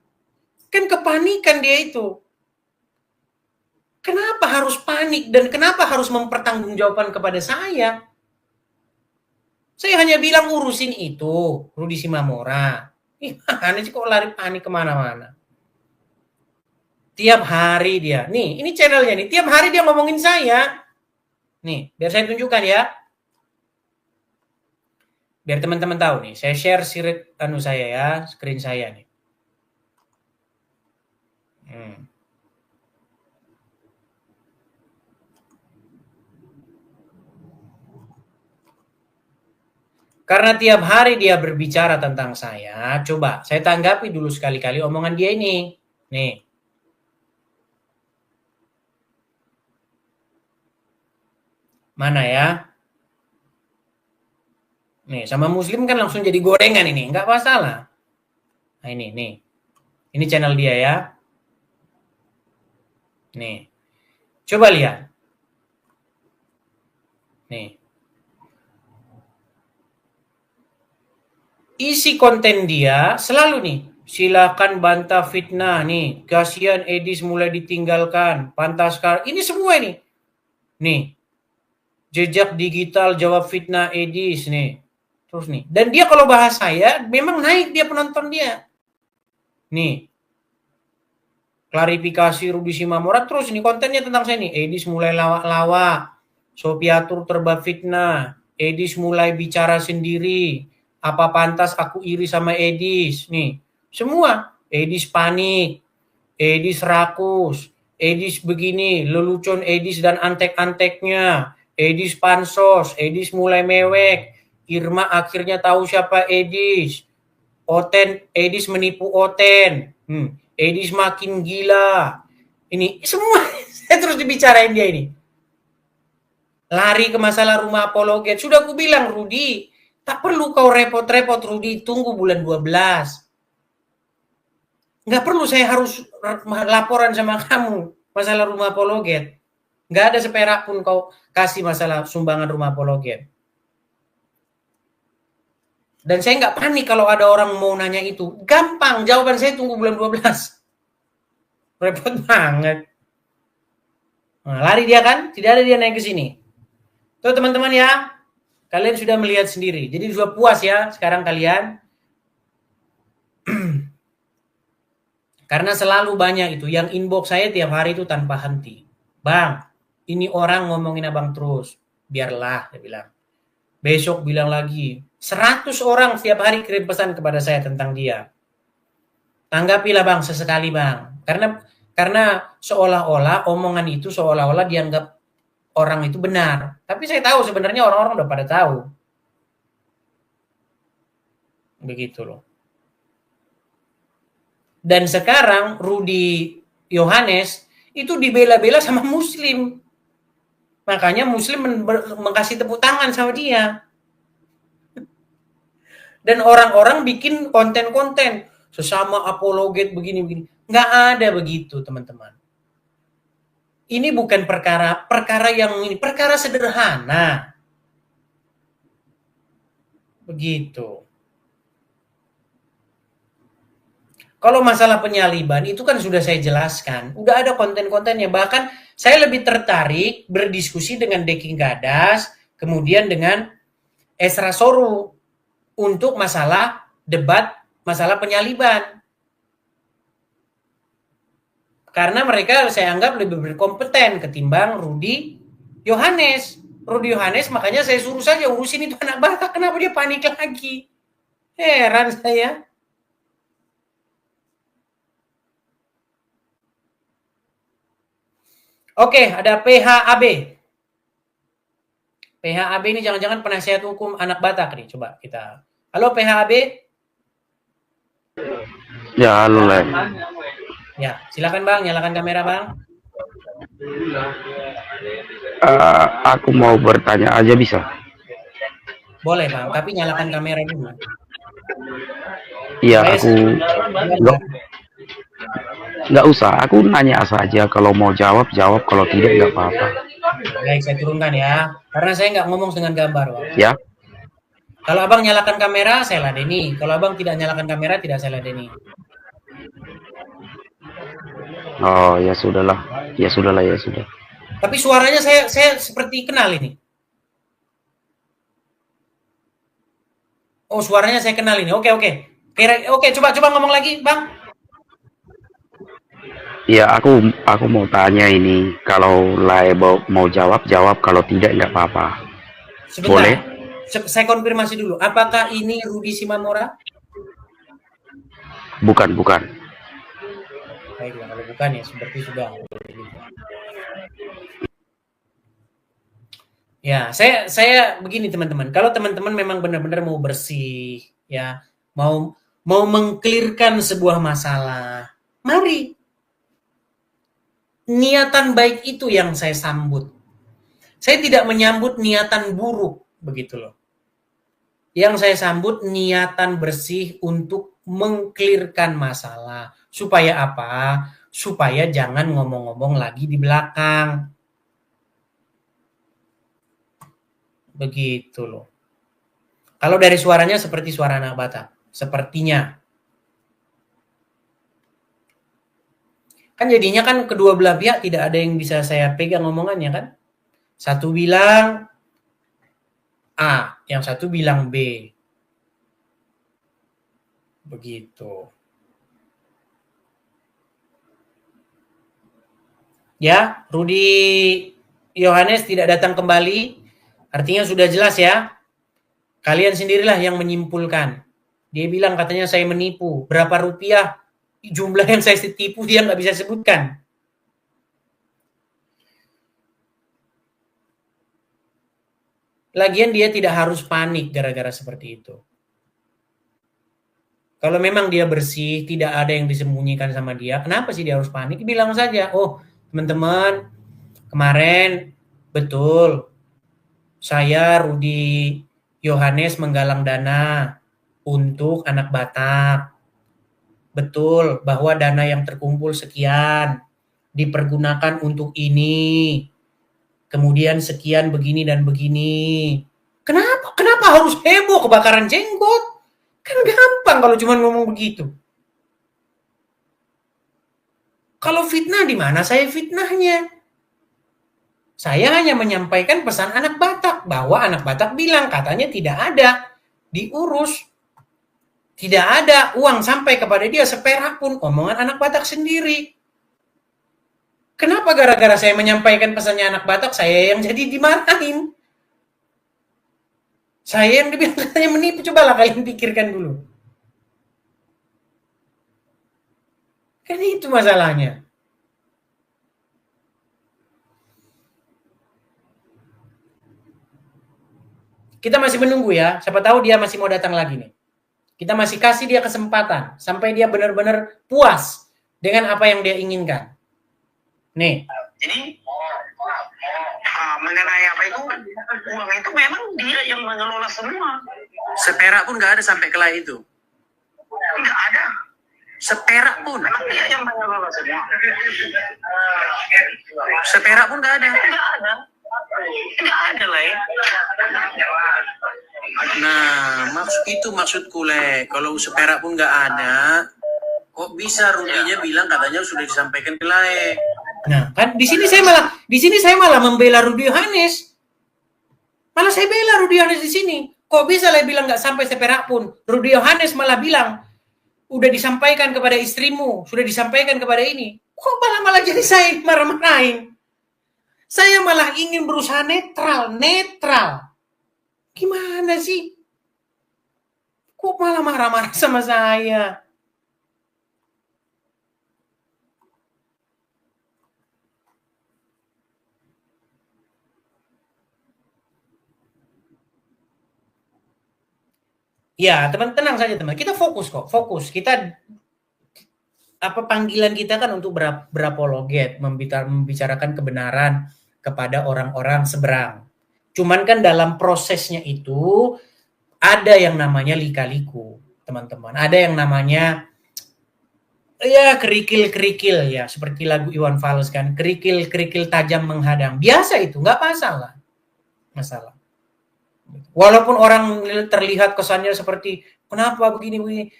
Kan kepanikan dia itu. Kenapa harus panik dan kenapa harus mempertanggungjawabkan kepada saya? Saya hanya bilang urusin itu, Rudi Simamora. Gimana sih kok lari panik kemana-mana? Tiap hari dia, nih ini channelnya nih, tiap hari dia ngomongin saya. Nih, biar saya tunjukkan ya. Biar teman-teman tahu nih, saya share saya ya, screen saya nih. Karena tiap hari dia berbicara tentang saya, coba saya tanggapi dulu sekali-kali omongan dia ini. Nih. Mana ya? Nih, sama Muslim kan langsung jadi gorengan ini, nggak masalah. Nah ini, nih. Ini channel dia ya. Nih. Coba lihat. Nih. Isi konten dia selalu nih, silakan bantah fitnah nih, kasihan Edis mulai ditinggalkan, pantaskah, ini semua nih. Nih, jejak digital jawab fitnah Edis nih. Terus nih, dan dia kalau bahas saya, memang naik dia penonton dia. Nih, klarifikasi Rudi Simamora, terus nih kontennya tentang saya nih, Edis mulai lawak-lawak, Sopiatur terbab fitnah, Edis mulai bicara sendiri, apa pantas aku iri sama Edis? Nih, semua. Edis panik, Edis rakus, Edis begini, lelucon Edis dan antek-anteknya, Edis pansos, Edis mulai mewek, Irma akhirnya tahu siapa Edis, Oten, Edis menipu Oten, Edis makin gila. Ini semua, saya terus dibicarain dia ini. Lari ke masalah rumah apologet. Sudah aku bilang, Rudi, tak perlu kau repot-repot, Rudi, tunggu bulan 12. Nggak perlu saya harus laporan sama kamu masalah rumah apologet. Nggak ada seperak pun kau kasih masalah sumbangan rumah apologet. Dan saya nggak panik kalau ada orang mau nanya itu. Gampang, jawaban saya tunggu bulan 12. Repot banget. Nah, lari dia kan? Tidak ada dia naik ke sini. Tuh teman-teman ya. Kalian sudah melihat sendiri. Jadi sudah puas ya sekarang kalian. Karena selalu banyak itu. Yang inbox saya tiap hari itu tanpa henti. Bang, ini orang ngomongin abang terus. Biarlah, dia bilang. Besok bilang lagi. 100 orang setiap hari kirim pesan kepada saya tentang dia. Tanggapilah bang, sesekali bang. Karena seolah-olah omongan itu seolah-olah dianggap orang itu benar. Tapi saya tahu sebenarnya orang-orang udah pada tahu. Begitu loh. Dan sekarang Rudi Yohanes itu dibela-bela sama Muslim. Makanya Muslim mengasih tepuk tangan sama dia. Dan orang-orang bikin konten-konten sesama apologet begini-begini. Nggak ada begitu, teman-teman. Ini bukan perkara sederhana. Begitu. Kalau masalah penyaliban itu kan sudah saya jelaskan. Udah ada konten-kontennya. Bahkan saya lebih tertarik berdiskusi dengan Deking Gadas, kemudian dengan Esra Soru untuk masalah debat masalah penyaliban. Karena mereka saya anggap lebih berkompeten ketimbang Rudi Yohanes. Rudi Yohanes makanya saya suruh saja urusin itu anak Batak. Kenapa dia panik lagi? Heran saya. Oke, ada PHAB. PHAB ini jangan-jangan penasihat hukum anak Batak nih. Coba kita. Halo PHAB. Ya, halo Lem. Ya, silakan Bang, nyalakan kamera Bang. Aku mau bertanya aja bisa? Boleh Bang, tapi nyalakan kamera dulu. Iya, aku. Nggak usah, aku nanya saja. Kalau mau jawab, jawab. Kalau tidak, nggak apa-apa. Baik, saya turunkan ya. Karena saya nggak ngomong dengan gambar, Bang. Ya, Kalau abang nyalakan kamera, saya ladeni. Kalau abang tidak nyalakan kamera, tidak saya ladeni. oh ya sudahlah. Ya sudahlah, ya sudah. Tapi suaranya saya seperti kenal ini. Oh, suaranya saya kenal ini. Oke. Oke, coba ngomong lagi, Bang. Ya, aku mau tanya ini. Kalau mau jawab, jawab. Kalau tidak, nggak apa-apa. Sebentar. Boleh? Saya konfirmasi dulu. Apakah ini Rudi Simamora? Bukan. Baiklah, kalau bukan ya seperti sudah. Ya, saya begini teman-teman. Kalau teman-teman memang benar-benar mau bersih, ya, mau mengklirkan sebuah masalah, mari. Niatan baik itu yang saya sambut. Saya tidak menyambut niatan buruk, begitu loh. Yang saya sambut niatan bersih untuk mengklirkan masalah. Supaya apa? Supaya jangan ngomong-ngomong lagi di belakang. Begitu loh. Kalau dari suaranya seperti suara anak Batak. Sepertinya. Kan jadinya kan kedua belah pihak tidak ada yang bisa saya pegang omongannya kan. Satu bilang A, yang satu bilang B. Begitu. Ya, Rudi Yohanes tidak datang kembali. Artinya sudah jelas ya. Kalian sendirilah yang menyimpulkan. Dia bilang katanya saya menipu. Berapa rupiah jumlah yang saya tipu dia nggak bisa sebutkan. Lagian dia tidak harus panik gara-gara seperti itu. Kalau memang dia bersih, tidak ada yang disembunyikan sama dia, kenapa sih dia harus panik? Bilang saja, oh teman-teman, kemarin betul saya Rudi Yohanes menggalang dana untuk anak Batak. Betul bahwa dana yang terkumpul sekian dipergunakan untuk ini. Kemudian sekian begini dan begini. Kenapa harus heboh kebakaran jenggot? Kan gampang kalau cuma ngomong begitu. Kalau fitnah di mana saya fitnahnya? Saya hanya menyampaikan pesan anak Batak bahwa anak Batak bilang katanya tidak ada diurus. Tidak ada uang sampai kepada dia seperak pun, omongan anak Batak sendiri. Kenapa gara-gara saya menyampaikan pesannya anak Batak, saya yang jadi dimarahin? Saya yang dibilang katanya menipu, cobalah kalian pikirkan dulu. Kan itu masalahnya. Kita masih menunggu ya, siapa tahu dia masih mau datang lagi nih. Kita masih kasih dia kesempatan sampai dia benar-benar puas dengan apa yang dia inginkan. Nih. Jadi mengenai apa itu uang itu memang dia yang mengelola semua. Seperak pun nggak ada sampai kelai itu. Nggak ada. Seperak pun. Memang dia yang mengelola semua. Seperak pun nggak ada. Nggak ada. Nggak ada lah ya. Nah, maksudku Le. Kalau seperak pun nggak ada, kok bisa Rudinya bilang katanya sudah disampaikan ke Lae. Nah, kan di sini saya malah membela Rudi Yohanes. Malah saya bela Rudi Yohanes di sini. Kok bisa Lae bilang nggak sampai seperak pun? Rudi Yohanes malah bilang udah disampaikan kepada istrimu, sudah disampaikan kepada ini. Kok malah jadi saya marah-marahin? Saya malah ingin berusaha netral. Gimana sih? Kok malah marah-marah sama saya? Ya, teman tenang saja teman. Kita fokus kok, fokus. Kita panggilan kita kan untuk berapologet, membicarakan kebenaran kepada orang-orang seberang. Cuman kan dalam prosesnya itu ada yang namanya lika-liku, teman-teman. Ada yang namanya ya kerikil-kerikil ya, seperti lagu Iwan Fals kan, kerikil-kerikil tajam menghadang. Biasa itu, nggak masalah. Walaupun orang terlihat kesannya seperti kenapa begini-begini,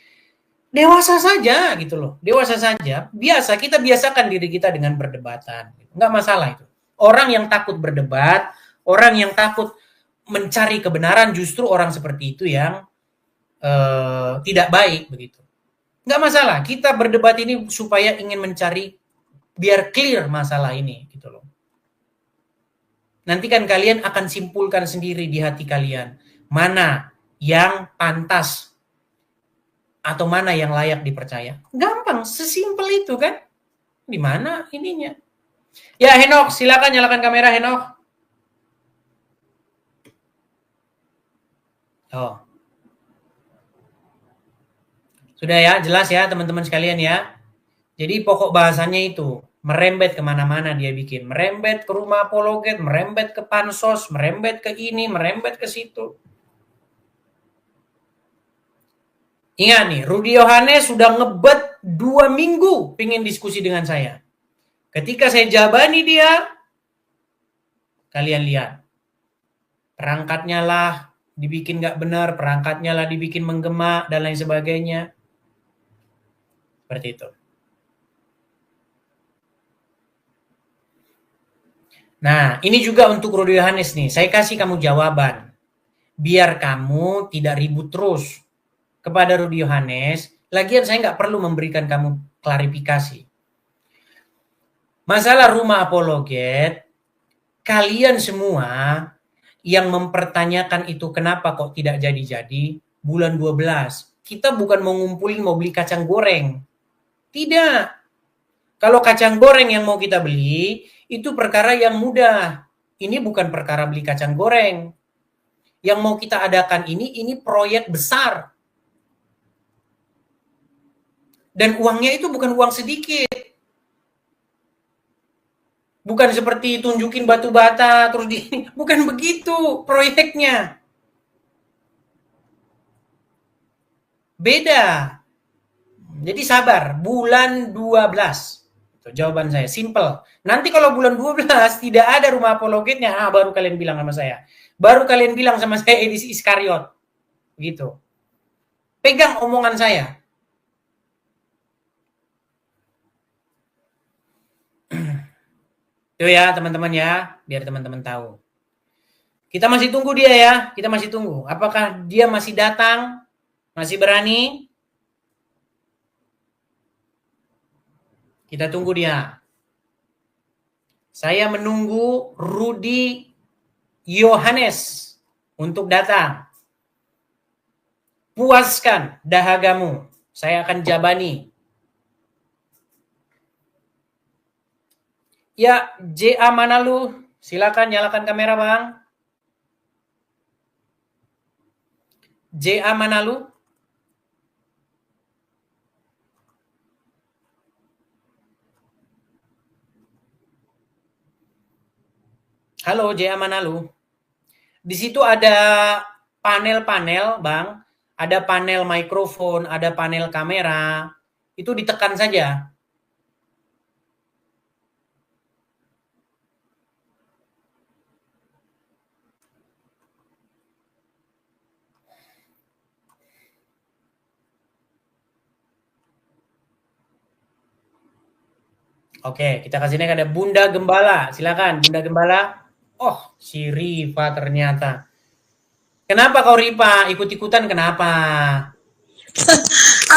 dewasa saja gitu loh, dewasa saja. Biasa, kita biasakan diri kita dengan berdebatan, nggak masalah itu. Orang yang takut berdebat, orang yang takut mencari kebenaran, justru orang seperti itu yang tidak baik begitu. Nggak masalah, kita berdebat ini supaya ingin mencari biar clear masalah ini gitu loh. Nanti kan kalian akan simpulkan sendiri di hati kalian mana yang pantas atau mana yang layak dipercaya. Gampang, sesimpel itu kan. Di mana ininya? Ya Henok, silakan nyalakan kamera Henok. Oh. Sudah ya, jelas ya teman-teman sekalian ya. Jadi pokok bahasannya itu, merembet kemana-mana dia bikin. Merembet ke rumah apologet, merembet ke pansos, merembet ke ini, merembet ke situ. Ingat nih, Rudy Yohanes sudah ngebet 2 minggu pingin diskusi dengan saya. Ketika saya jabani dia, kalian lihat. Perangkatnya lah dibikin gak benar, perangkatnya lah dibikin menggema, dan lain sebagainya. Seperti itu. Nah, ini juga untuk Rudy Yohanes nih. Saya kasih kamu jawaban. Biar kamu tidak ribut terus kepada Rudy Yohanes. Lagian saya nggak perlu memberikan kamu klarifikasi. Masalah rumah apologet, kalian semua yang mempertanyakan itu kenapa kok tidak jadi-jadi, bulan 12. Kita bukan mau ngumpulin mau beli kacang goreng. Tidak. Kalau kacang goreng yang mau kita beli, itu perkara yang mudah. Ini bukan perkara beli kacang goreng. Yang mau kita adakan ini proyek besar. Dan uangnya itu bukan uang sedikit. Bukan seperti tunjukin batu bata, terus bukan begitu proyeknya. Beda. Jadi sabar, bulan 12. Itu jawaban saya, simple. Nanti kalau bulan 12 tidak ada rumah apologetnya, baru kalian bilang sama saya. Baru kalian bilang sama saya edisi Iskariot. Gitu. Pegang omongan saya. Itu ya teman-teman ya, biar teman-teman tahu. Kita masih tunggu dia ya, kita masih tunggu. Apakah dia masih datang? Masih berani? Kita tunggu dia. Saya menunggu Rudy Yohanes untuk datang. Puaskan dahagamu. Saya akan jabani. Ya, JA mana lu? Silakan nyalakan kamera, Bang. JA mana lu? Halo, JA mana lu? Di situ ada panel-panel, Bang. Ada panel mikrofon, ada panel kamera. Itu ditekan saja. Oke, kita kasih naik ada Bunda Gembala. Silakan, Bunda Gembala. Oh, si Riva ternyata. Kenapa kau Riva? Ikut-ikutan kenapa?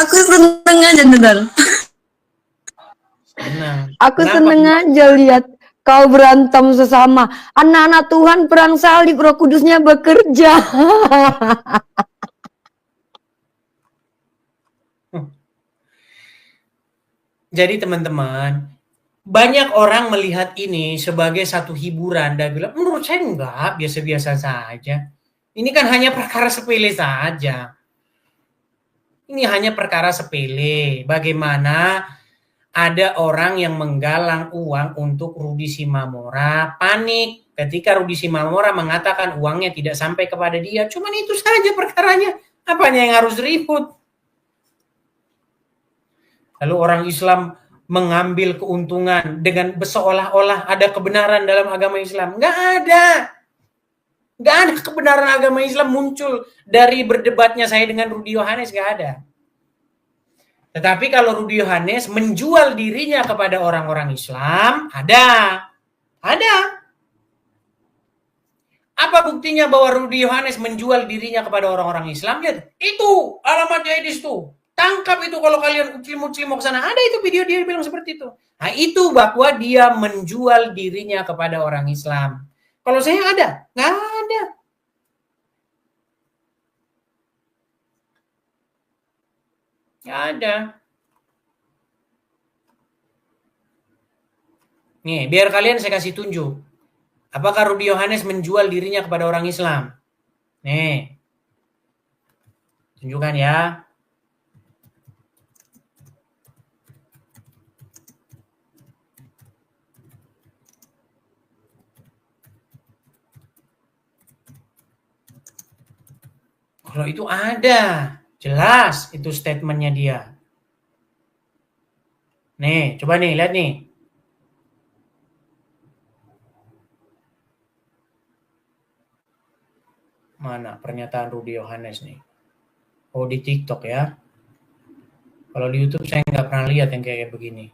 Aku seneng aja Nendal. Senang. Aku Kenapa? seneng aja lihat kau berantem sesama. Anak-anak Tuhan perang salib, Roh Kudusnya bekerja. Jadi teman-teman, banyak orang melihat ini sebagai satu hiburan dan bilang, menurut saya enggak, biasa-biasa saja. Ini kan hanya perkara sepele saja. Ini hanya perkara sepele. Bagaimana ada orang yang menggalang uang untuk Rudy Simamora, panik ketika Rudy Simamora mengatakan uangnya tidak sampai kepada dia. Cuman itu saja perkaranya. Apanya yang harus ribut? Lalu orang Islam mengambil keuntungan dengan seolah-olah ada kebenaran dalam agama Islam. Nggak ada. Nggak ada kebenaran agama Islam muncul dari berdebatnya saya dengan Rudy Yohanes, nggak ada. Tetapi kalau Rudy Yohanes menjual dirinya kepada orang-orang Islam, ada. Ada. Apa buktinya bahwa Rudy Yohanes menjual dirinya kepada orang-orang Islam? Lihat, itu alamatnya Edis tuh. Tangkap itu kalau kalian ucil-ucil mau ke sana. Ada itu video dia bilang seperti itu. Nah, itu bahwa dia menjual dirinya kepada orang Islam. Kalau saya ada? Nggak ada. Nggak ada. Nih, biar kalian saya kasih tunjuk. Apakah Rudy Yohanes menjual dirinya kepada orang Islam? Nih. Tunjukkan ya. Kalau itu ada. Jelas itu statementnya dia. Nih, coba nih, lihat nih. Mana pernyataan Rudy Yohanes nih? Oh, di TikTok ya. Kalau di YouTube saya nggak pernah lihat yang kayak begini.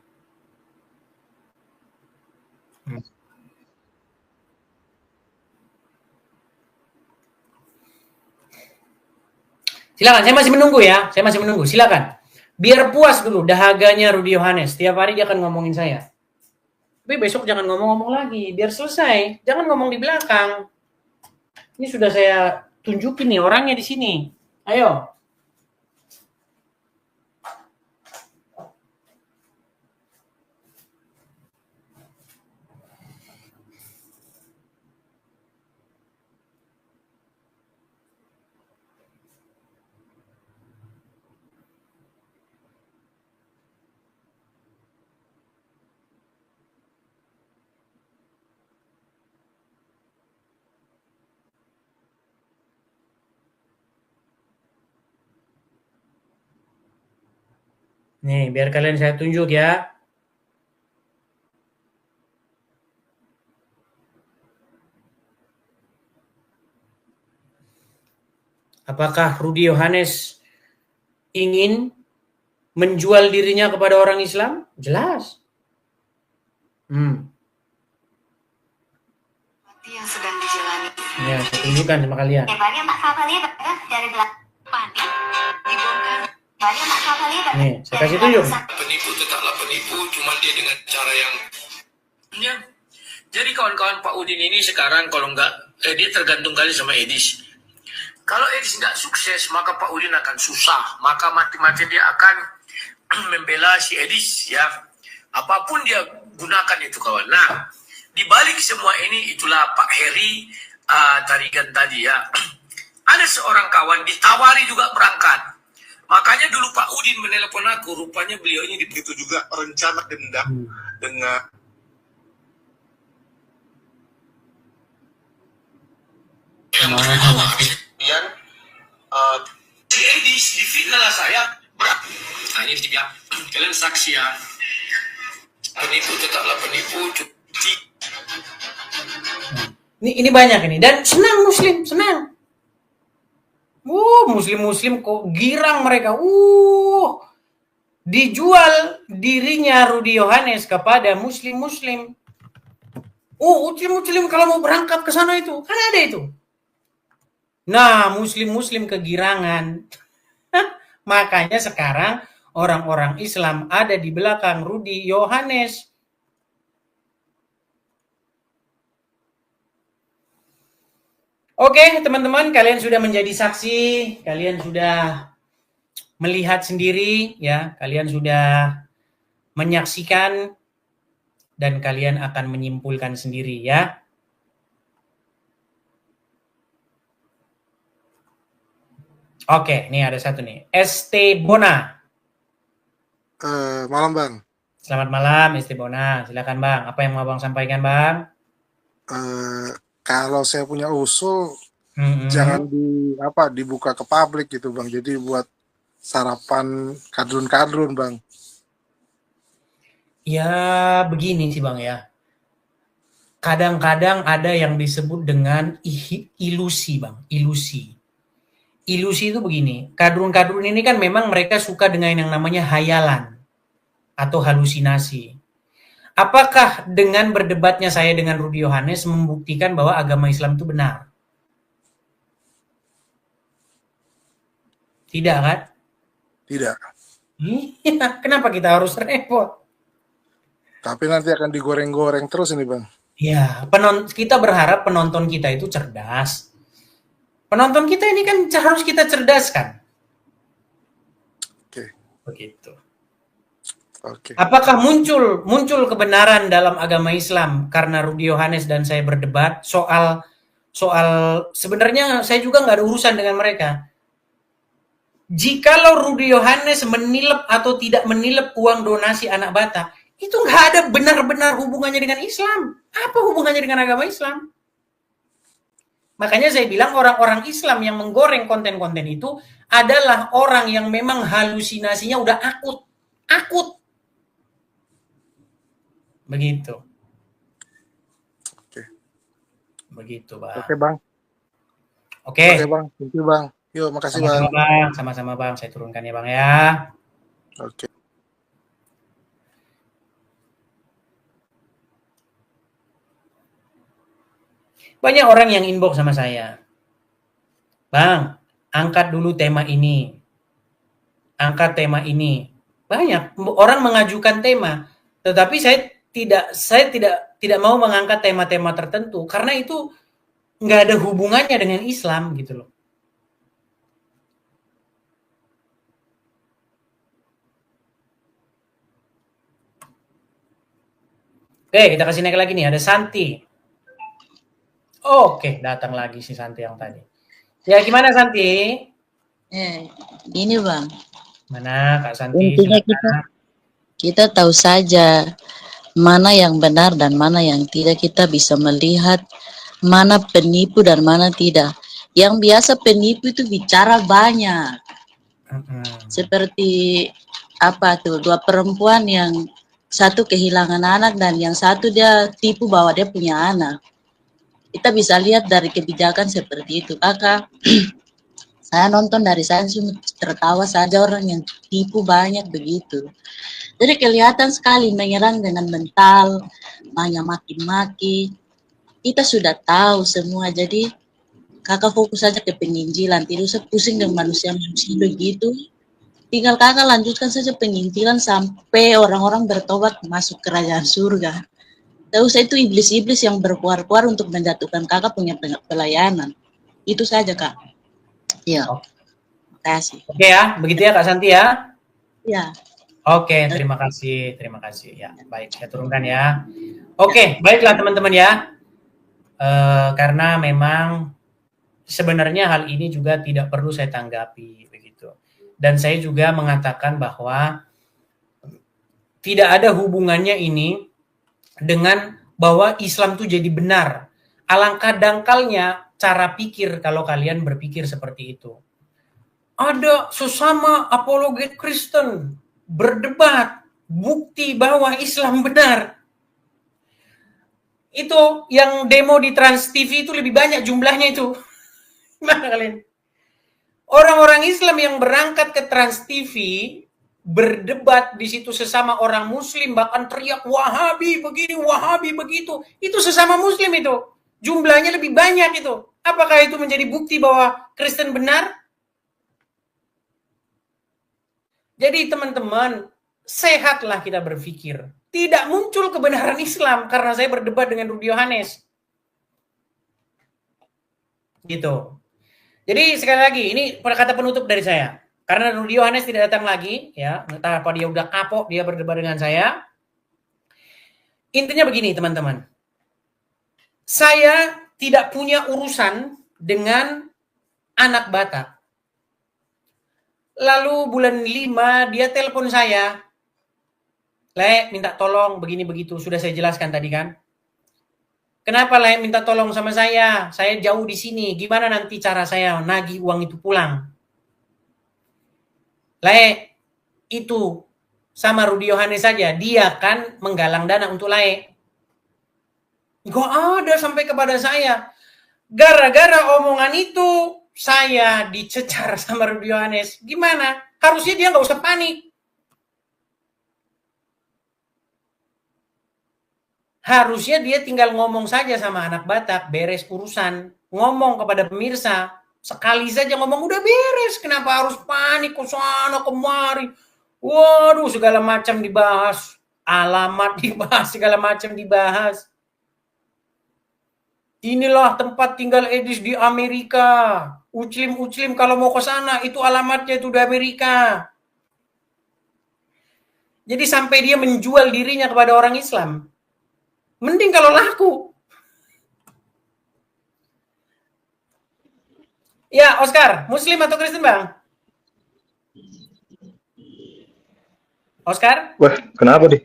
Silakan, saya masih menunggu ya. Saya masih menunggu. Silakan. Biar puas dulu dahaganya Rudy Yohanes. Tiap hari dia akan ngomongin saya. Tapi besok jangan ngomong-ngomong lagi. Biar selesai. Jangan ngomong di belakang. Ini sudah saya tunjukin nih orangnya di sini. Ayo. Nih, biar kalian saya tunjuk ya. Apakah Rudy Yohanes ingin menjual dirinya kepada orang Islam? Jelas. Yang sedang dijalani. Ya, saya tunjukkan sama kalian. Banyak Mak Favalia dari belakang panik dibongkar. Banyak Mak Favalia Nih, saya kasih tunjuk. Penipu tetaplah penipu, cuma dia dengan cara yang ya. Jadi kawan-kawan Pak Udin ini sekarang kalau dia tergantung kali sama Edis. Kalau Edis nggak sukses, maka Pak Udin akan susah. Maka mati-mati dia akan membela si Edis ya. Apapun dia gunakan itu kawan. Nah, di balik semua ini itulah Pak Heri Tarigan tadi ya. Ada seorang kawan ditawari juga berangkat. Makanya dulu Pak Udin menelpon aku, rupanya beliau ini itu juga rencana dendam dengan kemudian si Edis difitnah lah saya. Nah ini dia, kalian saksi ya. Penipu tetaplah penipu. Ini banyak ini dan senang Muslim, senang. Muslim kok girang mereka. Dijual dirinya Rudy Yohanes kepada Muslim. Muslim kalau mau berangkat ke sana itu kan ada itu. Nah, Muslim kegirangan. Makanya sekarang orang-orang Islam ada di belakang Rudy Yohanes. Oke, teman-teman, kalian sudah menjadi saksi, kalian sudah melihat sendiri, ya, kalian sudah menyaksikan, dan kalian akan menyimpulkan sendiri, ya. Oke, nih ada satu nih, ST Bona. malam Bang. Selamat malam, ST Bona. Silakan Bang, apa yang mau Bang sampaikan Bang? Kalau saya punya usul, jangan dibuka ke publik gitu Bang. Jadi buat sarapan kadrun-kadrun Bang. Ya begini sih Bang ya. Kadang-kadang ada yang disebut dengan ilusi Bang, ilusi. Ilusi itu begini, kadrun-kadrun ini kan memang mereka suka dengan yang namanya hayalan atau halusinasi. Apakah dengan berdebatnya saya dengan Rudi Yohanes membuktikan bahwa agama Islam itu benar? Tidak kan? Tidak. Iya, kenapa kita harus repot? Tapi nanti akan digoreng-goreng terus ini Bang. Ya, kita berharap penonton kita itu cerdas. Penonton kita ini kan harus kita cerdaskan. Oke. Begitu. Oke. Apakah muncul kebenaran dalam agama Islam karena Rudi Yohanes dan saya berdebat soal sebenarnya saya juga nggak ada urusan dengan mereka. Jikalau Rudi Yohanes menilep atau tidak menilep uang donasi anak Batak, itu nggak ada benar-benar hubungannya dengan Islam. Apa hubungannya dengan agama Islam? Makanya saya bilang orang-orang Islam yang menggoreng konten-konten itu adalah orang yang memang halusinasinya udah akut. Akut. Begitu. Oke. Begitu, Bang. Oke Bang. Oke. Oke Bang. Thank you Bang. Yuk, makasih Sama-sama, Bang. Bang. Sama-sama, Bang. Saya turunkan ya, Bang ya. Oke. Banyak orang yang inbox sama saya. Bang, angkat dulu tema ini. Angkat tema ini. Banyak orang mengajukan tema, tetapi saya tidak mau mengangkat tema-tema tertentu karena itu nggak ada hubungannya dengan Islam gitu loh. Oke, kita kasih naik lagi nih. Ada Santi. Oke, datang lagi si Santi yang tadi. Ya, gimana Santi? Ini Bang, Mana Kak Santi? intinya kita tahu saja mana yang benar dan mana yang tidak. Kita bisa melihat mana penipu dan mana tidak. Yang biasa penipu itu bicara banyak. Seperti apa tuh, dua perempuan yang satu kehilangan anak dan yang satu dia tipu bahwa dia punya anak. Kita bisa lihat dari kebijakan seperti itu, Kakak. Saya nonton dari saya cuma tertawa saja, orang yang tipu banyak begitu. Jadi kelihatan sekali menyerang dengan mental, banyak maki-maki. Kita sudah tahu semua, jadi Kakak fokus saja ke penginjilan, tidak usah pusing dengan manusia-manusia begitu. Tinggal Kakak lanjutkan saja penginjilan sampai orang-orang bertobat masuk kerajaan surga. Tidak usah itu iblis-iblis yang berkuar-kuar untuk menjatuhkan Kakak punya pelayanan. Itu saja Kak. Ya, terima kasih. Oke ya, begitu ya Kak Santi ya. Ya. Oke, terima kasih. Ya, baik, saya turunkan ya. Oke, baiklah teman-teman ya. Karena memang sebenarnya hal ini juga tidak perlu saya tanggapi begitu. Dan saya juga mengatakan bahwa tidak ada hubungannya ini dengan bahwa Islam itu jadi benar. Alangkah dangkalnya cara pikir kalau kalian berpikir seperti itu. Ada sesama apologet Kristen berdebat bukti bahwa Islam benar. Itu yang demo di Trans TV itu lebih banyak jumlahnya itu. Gimana kalian? Orang-orang Islam yang berangkat ke Trans TV berdebat di situ sesama orang Muslim, bahkan teriak Wahabi begini, Wahabi begitu. Itu sesama Muslim itu. Jumlahnya lebih banyak itu. Apakah itu menjadi bukti bahwa Kristen benar? Jadi teman-teman, sehatlah kita berpikir. Tidak muncul kebenaran Islam karena saya berdebat dengan Rudi Yohanes. Gitu. Jadi sekali lagi, ini kata penutup dari saya. Karena Rudi Yohanes tidak datang lagi, ya, entah apa dia udah kapok dia berdebat dengan saya. Intinya begini, teman-teman. Saya tidak punya urusan dengan anak Batak. Lalu bulan 5 dia telepon saya. Le, minta tolong begini begitu. Sudah saya jelaskan tadi kan. Kenapa Le minta tolong sama saya? Saya jauh di sini. Gimana nanti cara saya nagih uang itu pulang? Le, itu sama Rudi Yohanes saja, dia kan menggalang dana untuk Lae. Kok ada sampai kepada saya. Gara-gara omongan itu, saya dicecar sama Rudi Yohanes. Gimana? Harusnya dia nggak usah panik. Harusnya dia tinggal ngomong saja sama anak Batak, beres urusan. Ngomong kepada pemirsa, sekali saja ngomong udah beres. Kenapa harus panik ke sana kemari? Waduh, segala macam dibahas. Alamat dibahas, segala macam dibahas. Inilah tempat tinggal Edis di Amerika. Uclim kalau mau ke sana, itu alamatnya itu di Amerika. Jadi sampai dia menjual dirinya kepada orang Islam. Mending kalau laku. Ya, Oscar, Muslim atau Kristen, Bang? Oscar? Wah, kenapa deh?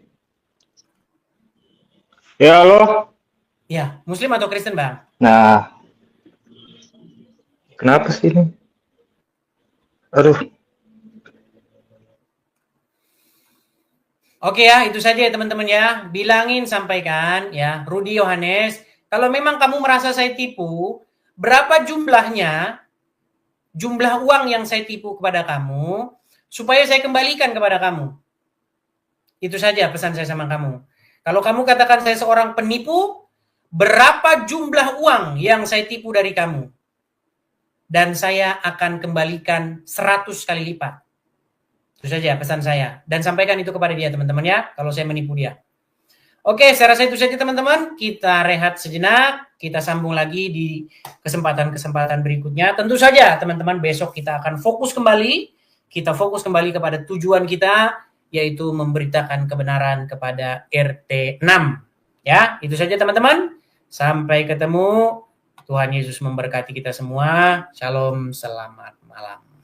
Ya, halo. Ya, Muslim atau Kristen, Bang? Nah, kenapa sih ini? Aduh, Oke ya, itu saja ya teman-teman ya. Bilangin, sampaikan ya, Rudi Yohanes, kalau memang kamu merasa saya tipu, berapa jumlahnya, jumlah uang yang saya tipu kepada kamu, supaya saya kembalikan kepada kamu. Itu saja pesan saya sama kamu. Kalau kamu katakan saya seorang penipu, berapa jumlah uang yang saya tipu dari kamu? Dan saya akan kembalikan 100 kali lipat. Itu saja pesan saya. Dan sampaikan itu kepada dia teman-teman ya, kalau saya menipu dia. Oke, saya rasa itu saja teman-teman. Kita rehat sejenak, kita sambung lagi di kesempatan-kesempatan berikutnya. Tentu saja teman-teman, besok kita akan fokus kembali. Kita fokus kembali kepada tujuan kita, yaitu memberitakan kebenaran kepada RT 6. Ya, itu saja teman-teman. Sampai ketemu. Tuhan Yesus memberkati kita semua. Shalom, selamat malam.